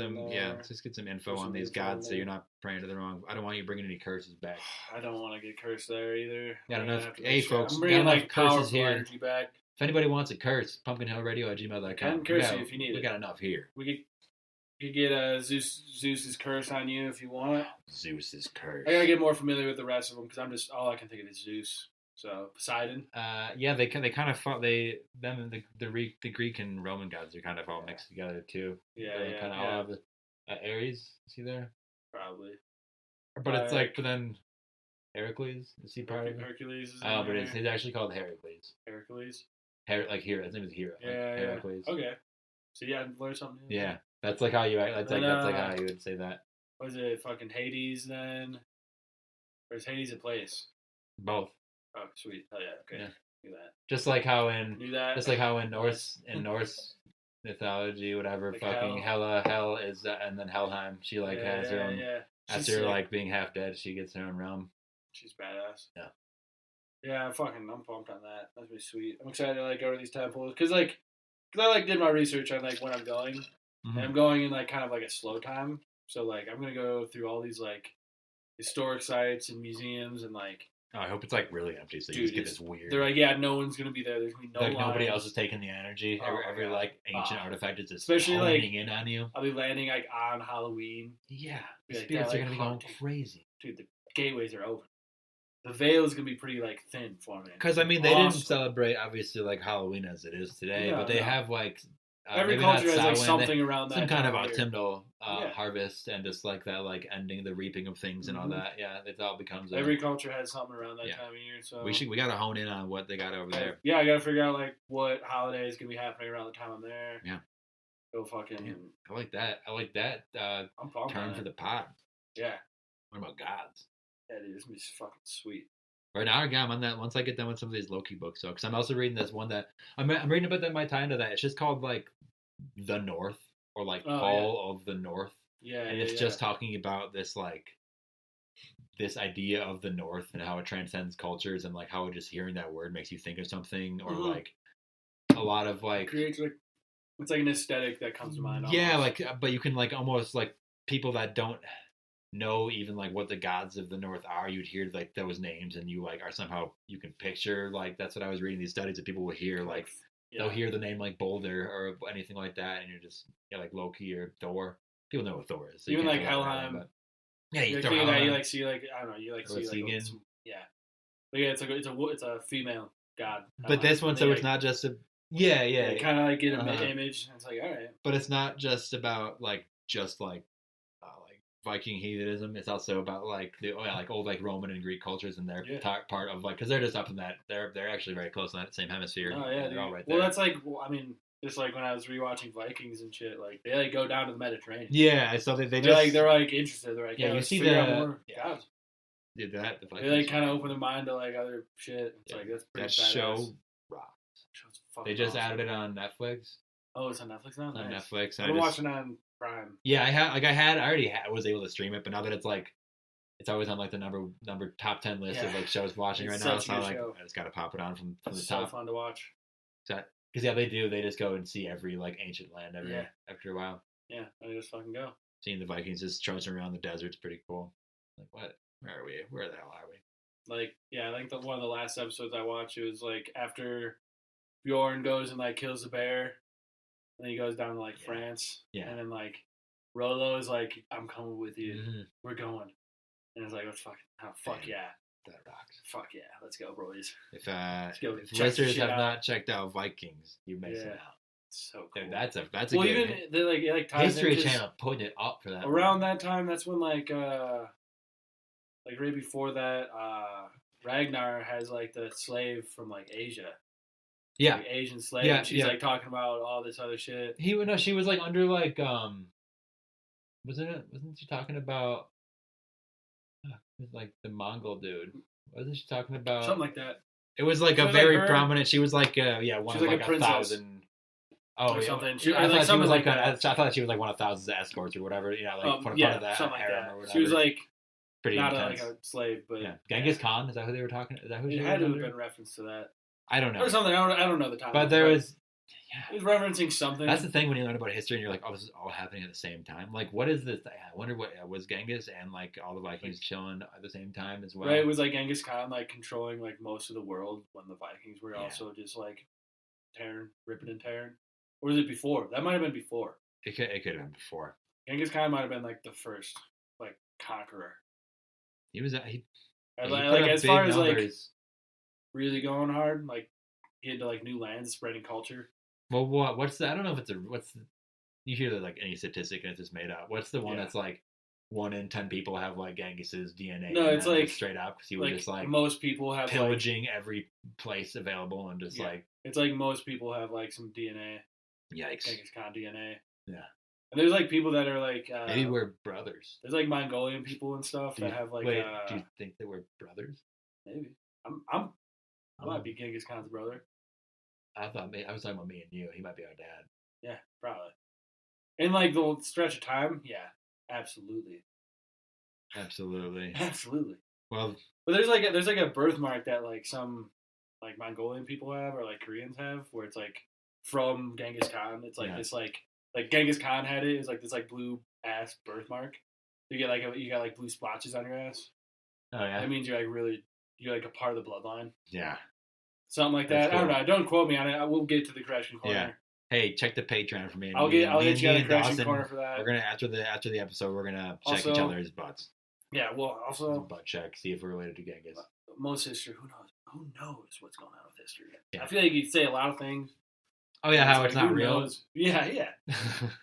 just get some info on these gods so you're not praying to the wrong. I don't want you bringing any curses back. I don't want to get cursed there either. Got enough. Hey folks, I'm bringing like curses here. Energy back. If anybody wants a curse, pumpkinhillradio@gmail.com. I can curse you if you need it. We got enough here. We could get Zeus's curse on you if you want. Zeus's curse. I gotta get more familiar with the rest of them because all I can think of is Zeus. So Poseidon. They kind of fought. The Greek and Roman gods are kind of all mixed together too. They kind of all have Ares. Is he there? Probably. But it's like, but then Heracles, is he part of it? Hercules is but he's actually called Heracles. Heracles? Like Hero. His name is Hero. Heracles. Okay. So yeah, I learned something new. Yeah. That's like how you act. That's like how you would say that. Was it fucking Hades then? Or is Hades a place? Both. Oh, sweet. Oh yeah, okay. Yeah. Do that. Just like how in Norse mythology, whatever, like fucking Hell is and then Helheim. She like has her own. Yeah. After like being half dead, she gets her own realm. She's badass. Yeah. Yeah, I'm pumped on that. That's really sweet. I'm excited to like go to these temples because I like did my research on like when I'm going, and I'm going in like kind of like a slow time. So like I'm gonna go through all these like historic sites and museums and like. Oh, I hope it's like really empty, so you just get this weird. They're like, no one's gonna be there. There's gonna be no. Like nobody else is taking the energy. Every like ancient artifact is just especially honing in on you. I'll be landing like on Halloween. Yeah, the spirits are gonna be going crazy. Dude, the gateways are open. The veil is gonna be pretty like thin for me. Because I mean, they didn't celebrate obviously like Halloween as it is today, but they have like. Every culture has like something around that. Some kind of autumnal harvest and just like that, like ending the reaping of things and all that. Yeah, it all becomes. Every culture has something around that time of year. So we gotta hone in on what they got over there. Yeah, I gotta figure out like what holiday is gonna be happening around the time I'm there. Yeah. Go fucking. Yeah, I like that. I'm pumped. Turn for the pod. Yeah. What about gods? Yeah, dude, this is gonna be fucking sweet. Right now, I'm on that. Once I get done with some of these Loki books, so because I'm also reading this one that I'm reading about that might tie into that. It's just called like The North or like Fall of the North. Yeah, and it's just talking about this like this idea of the North and how it transcends cultures and like how just hearing that word makes you think of something or like a lot of like creates like it's like an aesthetic that comes to mind. Yeah, almost. Like but you can like almost like people that don't know even like what the gods of the North are, you'd hear like those names and you like are somehow you can picture like that's what I was reading these studies that people will hear like they'll hear the name like Boulder or anything like that and you're just like Loki or Thor. People know what Thor is. So even like Helheim. Yeah, you like, you like see like I don't know, you like see like but yeah, it's a female god. But this one, so it's like, not just a yeah. Kind of like get an image. It's like all right, but it's not just about like Viking heathenism. It's also about like the old like Roman and Greek cultures and their part of like because they're just up in that they're actually very close in that same hemisphere. Oh yeah, they're all right there. Well, that's like I mean Just like when I was rewatching Vikings and shit, like they like go down to the Mediterranean. Yeah, so they They're just like they're like interested. They're like, Yeah, yeah, you let's see figure out the- more. yeah. God. did that. The They Vikings. like kind of open their mind to like other shit. It's Yeah, like that's pretty that badass. show rocks. Show's fucking They just awesome. added it on Netflix. Oh, it's on Netflix now. On Nice. Netflix. I've been watching it on Prime. Yeah, I already was able to stream it, but now that it's like, it's always on like the number top 10 list of Yeah. like shows watching It's right now. such a So I'm good like, show. I just got to pop it on from the It's so top. fun to watch. Because yeah, they do. They just go and see every like ancient land Yeah. after a while. Yeah, I just fucking go. Seeing the Vikings just trudging around the desert's pretty cool. Like, what? Where are we? Where the hell are we? Like, yeah, I think one of the last episodes I watched, it was like after Bjorn goes and like kills the bear, and then he goes down to like France, Yeah. and then like Rolo is like, "I'm coming with you. Mhm. We're going," and it's like, "Let's fuck Damn. yeah, That rocks. fuck yeah, let's go, boys." If go if check the listeners shit have out. not checked out Vikings, you missing Yeah. out. So cool. Dude, that's a well, good even they like it like ties History in 'cause Channel putting it up for that. around that time. That's when like right before that, Ragnar has like the slave from like Asia. Yeah. Like, Asian slave. Yeah, and she's yeah. like talking about all this other shit. She was like under like wasn't she talking about like the Mongol dude? Wasn't she talking about Something like that. It was like She a was, very like, her- prominent. She was like one She of was like, like a a princess. thousand. Oh, Or yeah. something. She, Or I like thought she something was like like I that. thought she was like one of thousands of escorts or whatever. You know, like part yeah, of that something like harem that. or whatever. She was like pretty not intense. like a slave, but yeah, Genghis Khan. Is that who they were talking? Is that who it she had to was have under? been reference to that I don't know. or something. I don't know the time. But there was. It was referencing something. That's the thing when you learn about history and you're like, oh, this is all happening at the same time. Like, what is this? I wonder what was Genghis and like all the Vikings chilling at the same time as well. Right, it was like Genghis Khan like controlling like most of the world when the Vikings were Yeah. also just like ripping and tearing. Or was it before? That might have been before. It could have been before. Genghis Khan might have been like the first like conqueror. He was he As, put like up as big far as like numbers. really going hard, like getting to like new lands, spreading culture. Well, what's the? I don't know if it's you hear that like any statistic and it's just made up. What's the one Yeah. that's like 1 in 10 people have like Genghis's DNA? No, in it's them, like straight up because he was Like just like most people have like, pillaging every place available and just Yeah. like it's like most people have like some DNA, yikes. Genghis Khan DNA. Yeah. And there's like people that are like Maybe we're brothers. there's like Mongolian people and stuff Do you, that have like wait, do you think that we're brothers? maybe I might be Genghis Khan's brother. I was talking about me and you. He might be our dad. Yeah, probably. In like the stretch of time, yeah, absolutely, Absolutely. absolutely. Well, But there's like a birthmark that like some like Mongolian people have or like Koreans have, where it's like from Genghis Khan. It's like Yeah. this like Genghis Khan had it. It's like this like blue ass birthmark. You get like you got like blue splotches on your ass. oh yeah, That means you're like a part of the bloodline. yeah. Something like That's that. I don't cool. know. Don't quote me on it. I will get to the correction corner. Yeah. Hey, check the Patreon for me. And I'll me get and- me you and on the correction Dawson, corner for that. We're gonna after the episode, we're gonna check each Also- other's butts. Yeah. Well, also Butt check, see if we're related to Genghis. most history. Who knows what's going on with history? Yeah. I feel like you'd say a lot of things. Oh yeah, how it's like, not who real. knows? Yeah, yeah.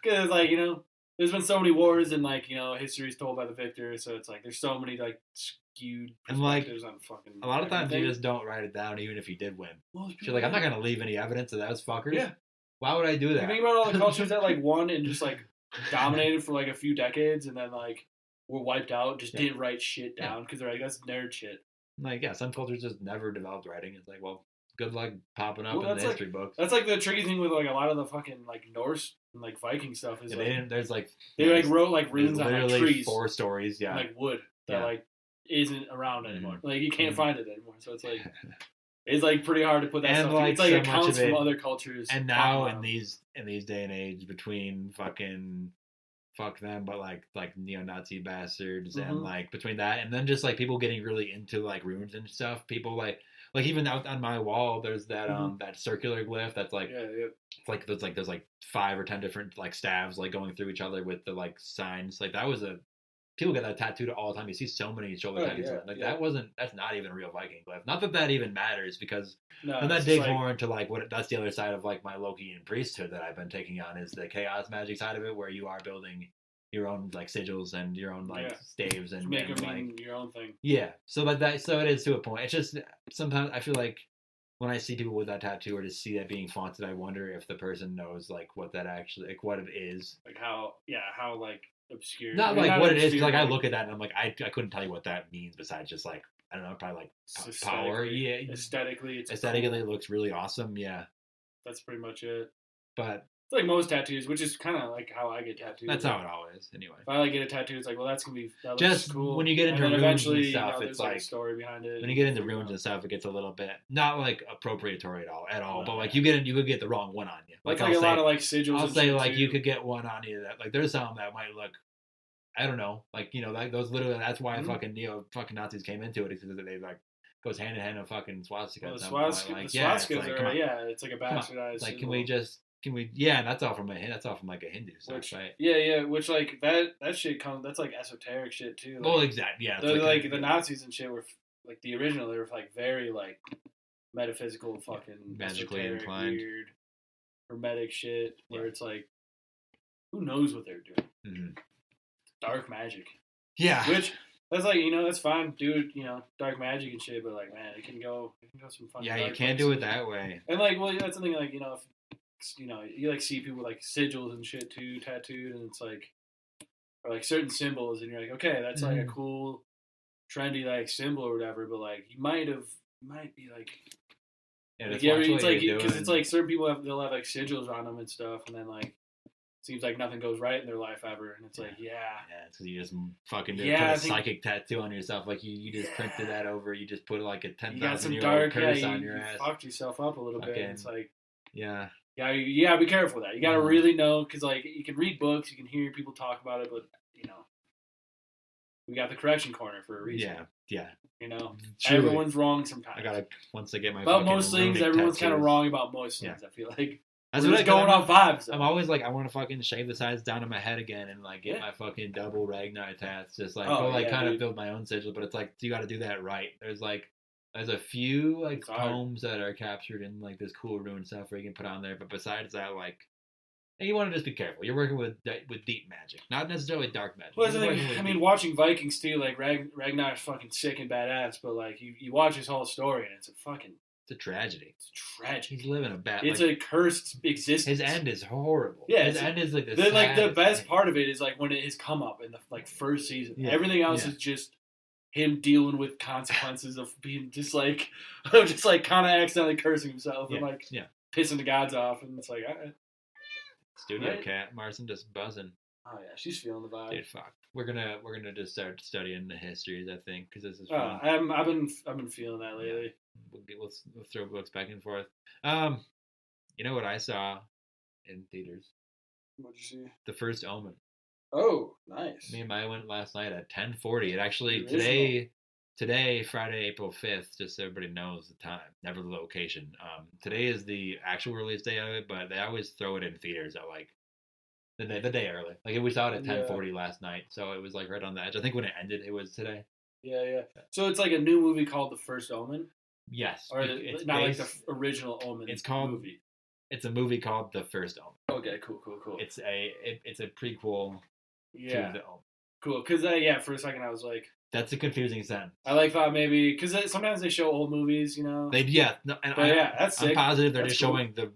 Because like there's been so many wars and like history's told by the victor, so it's like there's so many like skewed And, like, perspectives on fucking. A lot of times you everything. just don't write it down, even if you did win. Most You're people like, I'm not do. gonna leave any evidence of those fuckers. Yeah. Why would I do You that? think about all the cultures that like won and just like dominated for like a few decades and then like were wiped out, just Yeah. didn't write shit down because they're like that's nerd shit. Like, yeah, some cultures just never developed writing. It's like, well, good luck popping up Well, in the that's like- history books. That's like the tricky thing with like a lot of the fucking like Norse and like Viking stuff is Yeah, like there's like they like wrote like there's runes on like literally trees, 4 stories. Yeah, like wood that Yeah. Mm-hmm. like isn't around anymore. Like you can't Mhm. find it anymore. So it's like it's like pretty hard to put that And, stuff. like, It's like so much accounts of it- from other cultures. and now talking in about these day and age, between fucking fuck them, but like neo-Nazi bastards and Mhm. like between that and then just like people getting really into like runes and stuff, people like even out on my wall there's that that circular glyph that's like yeah, yeah. it's like there's like 5 or 10 different like staves like going through each other with the like signs. Like that was people get that tattooed all the time. You see so many shoulder Oh, tattoos. yeah, Like yeah. that's not even a real Viking glyph. Not that that even matters because No, and that it's digs just, like, more into like what that's the other side of like my Lokian priesthood that I've been taking on is the chaos magic side of it, where you are building your own like sigils and your own like Yeah. staves and, make and them like mean your own thing. yeah. So like that so it is to a point. It's just sometimes I feel like when I see people with that tattoo or to see that being flaunted, I wonder if the person knows like what that actually like what it is. Like how like obscure. Not I mean, like not what it is. obscure, Like I like, look at that and I'm like I couldn't tell you what that means besides just like I don't know, probably like power. Yeah, aesthetically, it's aesthetically cool. it looks really awesome. Yeah, That's pretty much it. but It's like most tattoos, which is kind of like how I get tattoos. that's how it always anyway. If I like get a tattoo, it's like, well, that looks Just cool. when you get into and then runes eventually, and stuff, there's it's like a like story behind it. when you get into runes and stuff, it gets a little bit not like appropriatory at all. No, But like yeah. you could get the wrong one on you. Like I'll a say, lot of like sigils. I'll and say shit, like too. you could get one on you that like there's some that might look. I don't know, like like those literally. That's why fucking fucking Nazis came into it because they like goes hand in hand with fucking swastika. Well, at the some point. swastikas, Like, the yeah, it's swastikas like, are come on. it's like a bastardized. Like, symbol. can we? Yeah, that's all from like a Hindu stuff, Which, right? yeah, which like that shit that's like esoteric shit too. Like, Well, exactly. Yeah, the the Nazis and shit were like the original. They were like very like metaphysical, fucking magically esoteric, inclined, weird, hermetic shit. Where Yeah. it's like, who knows what they're doing? Mhm. Dark magic. Yeah, Which that's like that's fine, dude. Dark magic and shit. But like, man, it can go some fun. yeah, you can't do it that way. And like, well, that's something like if you like see people with like sigils and shit too tattooed, and it's like, or like certain symbols, and you're like, okay, that's like a cool, trendy like symbol or whatever. But like, you might be like, Yeah, like, that's yeah, what it's like you're because doing. it's like certain people they'll have like sigils on them and stuff, and then like. Seems like nothing goes right in their life ever, and it's like, yeah, it's because you just fucking put a psychic tattoo on yourself, like you just printed that over, you just put like a 10,000-year-old curse on your ass. You fucked yourself up a little bit. And it's like, yeah, be careful with that. You got to really know because like you can read books, you can hear people talk about it, but we got the correction corner for a reason. Yeah. Truly. Everyone's wrong sometimes. I gotta once I get my. About most things, everyone's kind of wrong about most things. I feel like. That's what going on vibes. Though. I'm always like, I want to fucking shave the sides down of my head again and like get my fucking double Ragnar tats, just like kind of build my own sigil. But it's like you got to do that right. There's a few like poems that are captured in like this cool rune stuff where you can put on there. But besides that, like, you want to just be careful. You're working with deep magic, not necessarily dark magic. Well, watching Vikings too, like Ragnar's fucking sick and badass, but like you watch his whole story and it's a fucking. It's a tragedy. He's living a bad. It's a cursed existence. His end is horrible. Yeah, his end is like the best part of it is like when it has come up in the like first season. Yeah. Everything else is just him dealing with consequences of being just like kind of accidentally cursing himself and like pissing the gods off, and it's like, all right. Studio cat Marson just buzzing. Oh yeah, she's feeling the vibe. Dude, fuck. We're gonna just start studying the histories, I think, because this is fun. I've been feeling that lately. We'll throw books back and forth. You know what I saw in theaters? What'd you see? The First Omen. Oh, nice. Me and Maya went last night at 10:40. It actually today, Friday, April 5th. Just so everybody knows the time, never the location. Today is the actual release day of it, but they always throw it in theaters at like the day early. Like we saw it at 10:40 last night, so it was like right on the edge. I think when it ended, it was today. Yeah. So it's like a new movie called The First Omen. Yes, or it's not like the original Omen. It's called movie. It's a movie called The First Omen. Okay, cool. It's a prequel to the Omen. Cool, because for a second I was like, that's a confusing sentence. I thought maybe because sometimes they show old movies, that's sick. I'm positive they're that's just showing the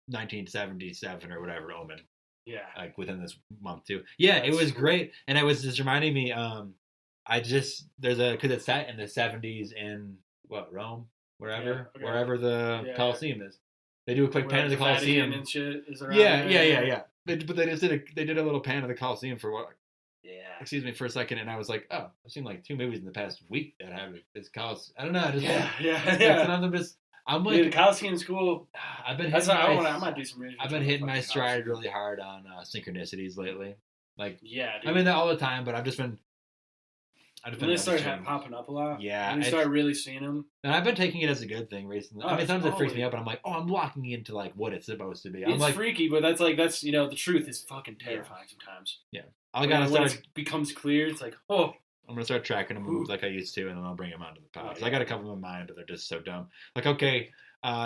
1977 or whatever Omen. Yeah, like within this month too. Yeah, it was great, and it was just reminding me. Because it's set in the 70s in Rome, wherever the Colosseum is. They do a quick pan of the Colosseum and shit is around. Yeah. But they just did a little pan of the Colosseum for what? Yeah. Excuse me for a second, and I was like, oh, I've seen like 2 movies in the past week that have this Colosseum. I don't know. I'm like, dude, the Colosseum's cool. I've been. I might do some research. I've been hitting my stride really hard on synchronicities lately. Like, yeah, dude. I mean that all the time, but I've just been. When they start popping up a lot, when you start really seeing them, and I've been taking it as a good thing recently. I mean, sometimes it freaks me out, but I'm like, I'm walking into like what it's supposed to be. It's like freaky, but that's the truth is fucking terrifying sometimes. Yeah, when it becomes clear, it's like, I'm gonna start tracking them like I used to, and then I'll bring them onto the pod. I got a couple in mind, but they're just so dumb. Like, okay,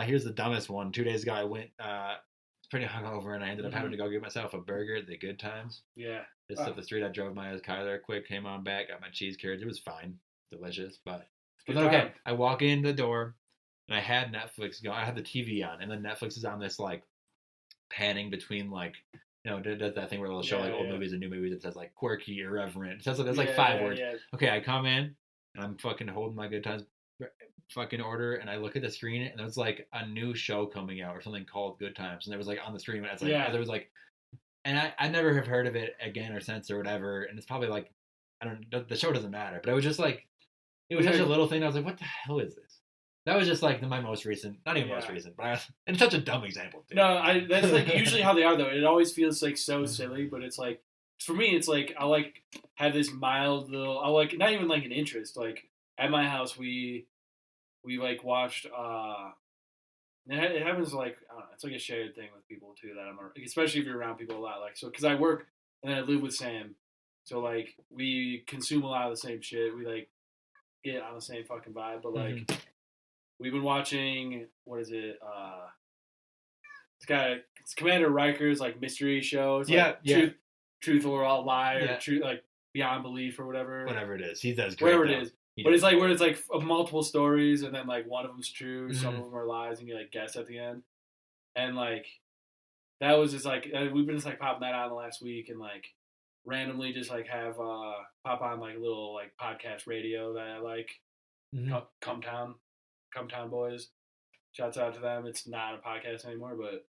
here's the dumbest one. 2 days ago, I went pretty hungover, and I ended up having to go get myself a burger at the Good Times. Yeah. Just up the street, I drove my car there quick, came on back, got my cheese curds. It was fine, delicious, but then okay, I walk in the door, and I had Netflix going. I had the TV on, and then Netflix is on this like panning between like. Does that thing where they'll show like old movies and new movies. It says like quirky, irreverent. It says there's like 5 words. Yeah. Okay, I come in and I'm fucking holding my Good Times fucking order, and I look at the screen and there's like a new show coming out or something called Good Times, and there was like on the screen. It's like there was like, and I never have heard of it again or since or whatever. And it's probably like the show doesn't matter, but it was just like it was such a little thing. I was like, what the hell is this? That was just like my most recent, not even most recent, but it's such a dumb example. Too. No, that's like usually how they are though. It always feels like so silly, but it's like for me, it's like I like have this mild little. I like not even like an interest. Like at my house, we like watched. It happens like I don't know. It's like a shared thing with people too that I'm especially if you're around people a lot. Like so, because I work and I live with Sam, so like we consume a lot of the same shit. We like get on the same fucking vibe, but like. Mm-hmm. We've been watching, what is it? It's Commander Riker's like mystery show. It's like Truth or All Lie or Truth like Beyond Belief or whatever. Whatever it is, he does great. Whatever it is, but it's like where it's like multiple stories and then like one of them's true, some of them are lies, and you like guess at the end. And like that was just like we've been just like popping that on the last week and like randomly just like have pop on like a little like podcast radio that I like. Come Town Boys. Shouts out to them. It's not a podcast anymore, but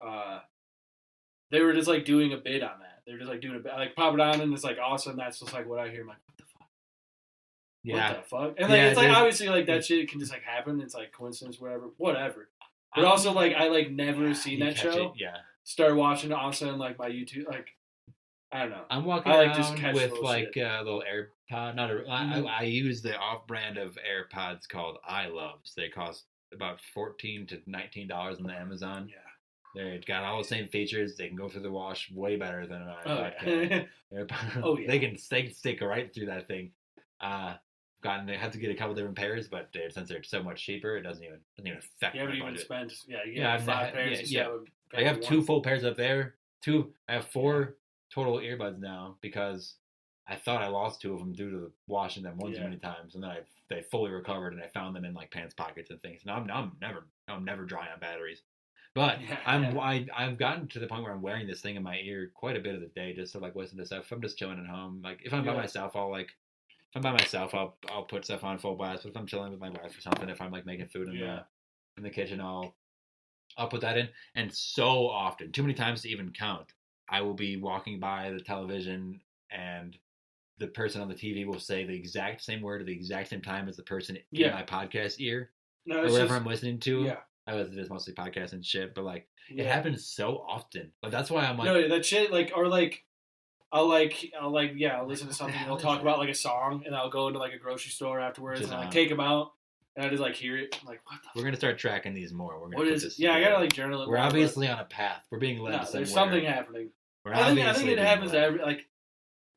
they were just like doing a bid on that. They were just like doing a bid, like pop it on and it's like awesome. That's just like what I hear. I'm like, what the fuck? Yeah. What the fuck? And like it's like obviously like that shit can just like happen. It's like coincidence, whatever. But also like I like never seen that show. Start watching it all of a sudden like my YouTube like I don't know. I'm walking around with like a little AirPod. I use the off-brand of AirPods called iLoves. They cost about $14 to $19 on the Amazon. Yeah, they've got all the same features. They can go through the wash way better than an iPod. Oh yeah, they can stick right through that thing. They have to get a couple different pairs, but since they're so much cheaper, it doesn't even affect. You haven't my even budget. spent. Yeah, 5 pairs. I have 2 full pairs up there. I have 4. Total earbuds now because I thought I lost 2 of them due to washing them one too many times, and then they fully recovered, and I found them in like pants pockets and things. Now I'm never dry on batteries, but I've gotten to the point where I'm wearing this thing in my ear quite a bit of the day just to like listen to stuff. If I'm just chilling at home, like if I'm by myself, I'll put stuff on full blast. But if I'm chilling with my wife or something, if I'm like making food in the kitchen, I'll put that in. And so often, too many times to even count. I will be walking by the television and the person on the TV will say the exact same word at the exact same time as the person in my podcast ear or whatever I'm listening to. Yeah. I listen to this mostly podcasts and shit, but like it happens so often. Like that's why I'm like, no, that shit like or like I'll listen to something and they'll talk about like a song and I'll go into like a grocery store afterwards and I like take them out. And I just like hear it. I'm like, what the fuck? We're gonna start tracking these more. We're gonna put this. Yeah, I gotta like journal it. We're obviously on a path. We're being led somewhere. There's something happening. I think it happens to every like.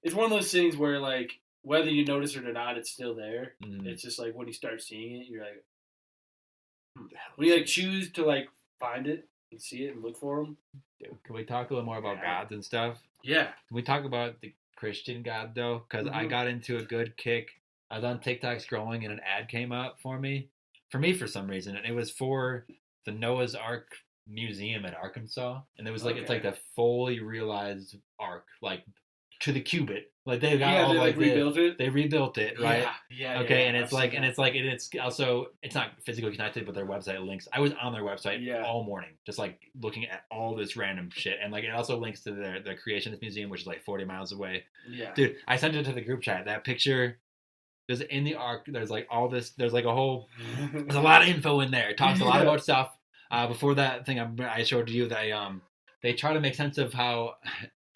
It's one of those things where like whether you notice it or not, it's still there. Mm-hmm. It's just like when you start seeing it, you're like, when you like choose to like find it and see it and look for them. Dude, can we talk a little more about gods and stuff? Yeah. Can we talk about the Christian God though? Because I got into a good kick. I was on TikTok scrolling and an ad came up for me for some reason, and it was for the Noah's Ark Museum in Arkansas, and it was like it's like a fully realized ark, like to the cubit. Like they got all like rebuilt it. They rebuilt it, right? Yeah. Okay, and it's like it's also it's not physically connected, but their website links. I was on their website all morning, just like looking at all this random shit, and like it also links to the Creationist Museum, which is like 40 miles away. Yeah, dude, I sent it to the group chat. That picture. There's in the ark. There's like all this. There's like a whole. There's a lot of info in there. It talks a lot about stuff. Before that thing I showed you, they try to make sense of how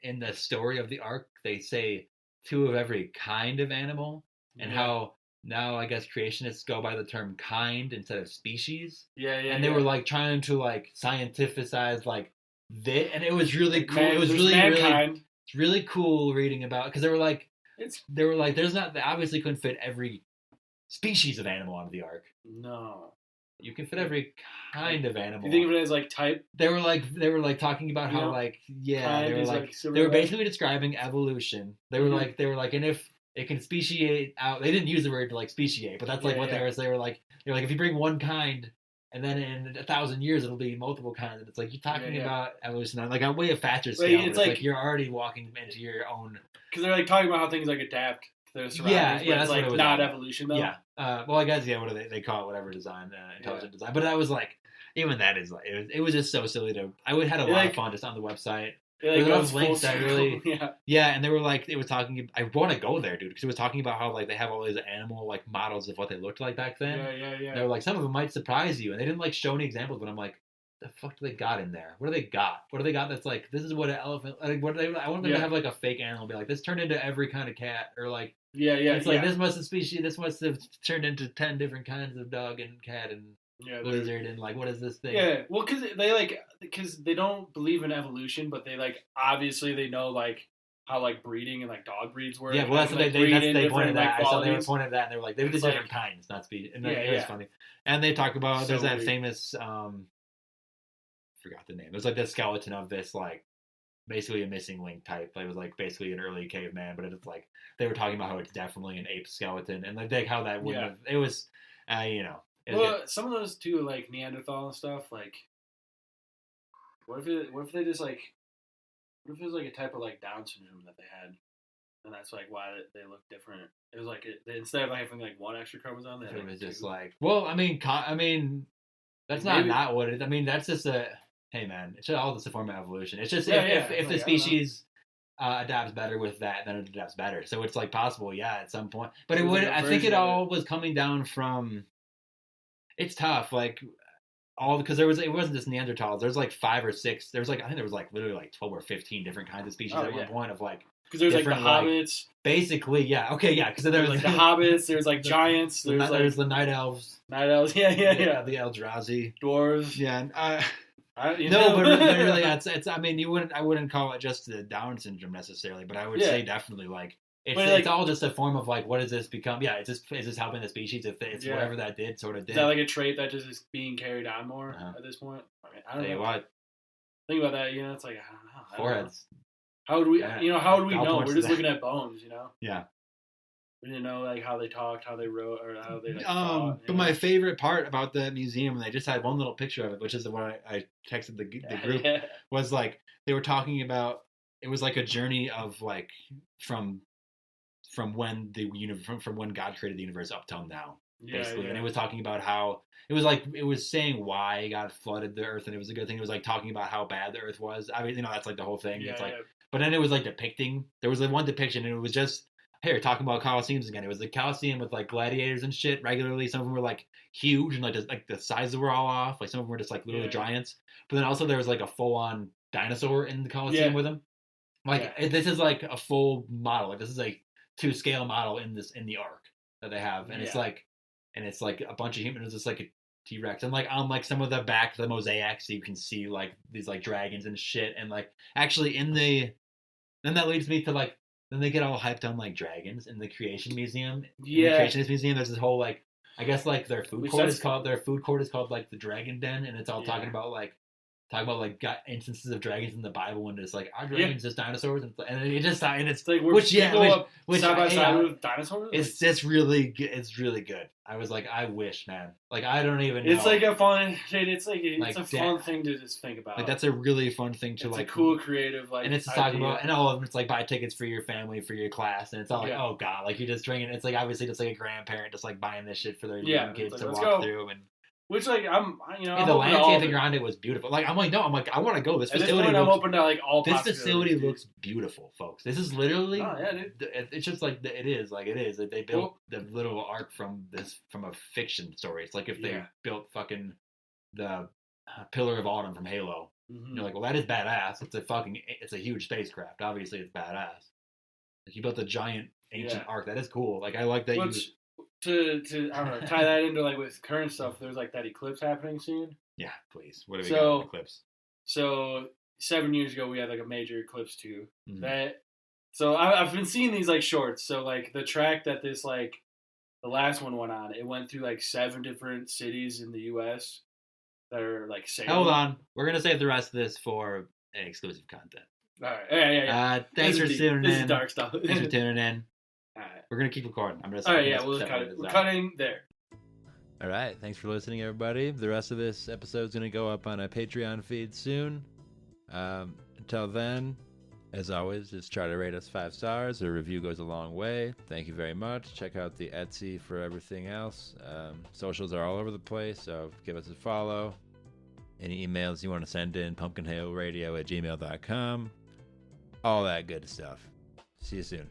in the story of the ark they say 2 of every kind of animal, and how now I guess creationists go by the term kind instead of species. And they were like trying to like scientificize like this, and it was really cool. It was it's really cool reading about because they were like. There's not. They obviously couldn't fit every species of animal onto the ark. No, you can fit every kind of animal. You think of it as like type? They were like talking about how like they were basically describing evolution. They were like and if it can speciate out, they didn't use the word to like speciate, but that's like what they were. They were like if you bring one kind And then in 1,000 years, it'll be multiple kinds. And it's like you're talking about evolution on like a way faster Like, scale. it's It's like you're already walking into your own. Because they're like talking about how things like adapt to their surroundings. Yeah, but that's it's what like it was not all about. evolution though. Yeah. Well, I guess what do they call it? Whatever design, intelligent design. But I was like, even that is like it was just so silly to. I would had a lot of fun just on the website. It like there goes was links full that circle. really, yeah. and they were like, it was talking. I want to go there, dude, because it was talking about how like they have all these animal like models of what they looked like back then. Yeah. They were like, some of them might surprise you, and they didn't like show any examples. But I'm like, the fuck do they got in there? What do they got? What do they got that's like this is what an elephant? Like, what do they? I want them to have like a fake animal, be like this turned into every kind of cat, or like It's like this must have turned into 10 different kinds of dog and cat and lizard and like what is this thing? Yeah, well, because they don't believe in evolution, but they like obviously they know like how like breeding and like dog breeds work. Yeah, well that's what like, they pointed that. Like, I saw they were pointing at that and they were like they were just different kinds, not species. And it was funny. And they talk about So there's that weird. famous forgot the name. It was like the skeleton of this like basically a missing link type. It was like basically an early caveman, but it's like they were talking about how it's definitely an ape skeleton and like how that wouldn't have. It was well, some of those too, like Neanderthal and stuff. Like, what if it was like a type of like Down syndrome that they had, and that's like why they look different. It was like instead of having like one extra chromosome, they had, it was two. just like, well, I mean, that's not what it. I mean, that's just a. Hey man, it's all just a form of evolution. It's just if the species adapts better with that, then it adapts better. So it's like possible, at some point. But it would. I think it all was coming down from. It's tough, like all because it wasn't just Neanderthals. There's like 5 or 6. There's like I think there was like literally like 12 or 15 different kinds of species at one point of like. Because there's like the hobbits. Basically, yeah. Okay, yeah. Because there's like the hobbits. There's like giants. There's the night elves. Night elves. Yeah. The Eldrazi. Dwarves. Yeah. But really, it's. I mean, I wouldn't call it just the Down syndrome necessarily, but I would say definitely like it's all just a form of like what does this become? Yeah, is this helping the species? If it's whatever that did. Is that like a trait that just is being carried on more at this point? I mean, I don't know. What? Think about that. It's like I don't know. Foreheads. How would we? How would we know? We're just looking at bones. Yeah. We didn't know like how they talked, how they wrote, or how they like thought, But my favorite part about the museum, and they just had one little picture of it, which is the one I texted the group, was like they were talking about. It was like a journey of like from when from when God created the universe up till now, basically, and it was talking about how it was saying why God flooded the earth, and it was a good thing. It was like talking about how bad the earth was. I mean, that's like the whole thing. It's like, but then it was like depicting. There was like one depiction, and it was just. Hey, talking about Colosseums again. It was the Colosseum with like gladiators and shit regularly. Some of them were like huge and like the sizes were all off. Like some of them were just like literally giants. But then also there was like a full on dinosaur in the Colosseum with them. Like this is like a full model. Like this is a 2-scale model in the arc that they have, and it's like a bunch of humans. It's just like a T-Rex, and like on like some of the back the mosaics, you can see like these like dragons and shit, and like actually then that leads me to like. Then they get all hyped on like dragons in the Creation Museum. Yeah. In the Creationist Museum, there's this whole like I guess like their food court is called like the Dragon Den, and it's all talking about got instances of dragons in the Bible, and it's like are dragons just dinosaurs, and it's like which side by side with dinosaurs. It's really good. It's really good. I was like, I wish, man. Like I don't even know. It's like a fun. It's a fun thing to just think about. Like that's a really fun thing to it's like. A cool, creative like. And it's talking about, and all of them. It's like buy tickets for your family, for your class, and it's all like, oh god, like you're just drinking. It's like obviously just like a grandparent just like buying this shit for their young kids to walk through and. Which like I'm the landscaping around it was beautiful. Like I want to go. This facility. I'm open to like all. This facility looks beautiful, folks. This is literally. Oh yeah, dude. It's just like it is. Like it is. They built the little arc from a fiction story. It's like if they built fucking the Pillar of Autumn from Halo. Mm-hmm. You're like, well, that is badass. It's a huge spacecraft. Obviously, it's badass. Like you built a giant ancient arc. That is cool. Like I like that you. To I don't know, tie that into like with current stuff, there's like that eclipse happening soon. Yeah, please. What do we got with eclipse? So 7 years ago we had like a major eclipse too. Mm-hmm. So I've been seeing these like shorts. So like the track that this like the last one went on, it went through like 7 different cities in the US that are like sailing. Hold on. We're gonna save the rest of this for exclusive content. All right. Yeah. Thanks for tuning in. This is dark stuff. Thanks for tuning in. All right. We're gonna keep recording. I'm just. All right, we'll cut it. We're cutting there. All right. Thanks for listening, everybody. The rest of this episode is going to go up on a Patreon feed soon. Until then, as always, just try to rate us 5 stars. A review goes a long way. Thank you very much. Check out the Etsy for everything else. Socials are all over the place, so give us a follow. Any emails you want to send in, pumpkinhaleradio@gmail.com. All that good stuff. See you soon.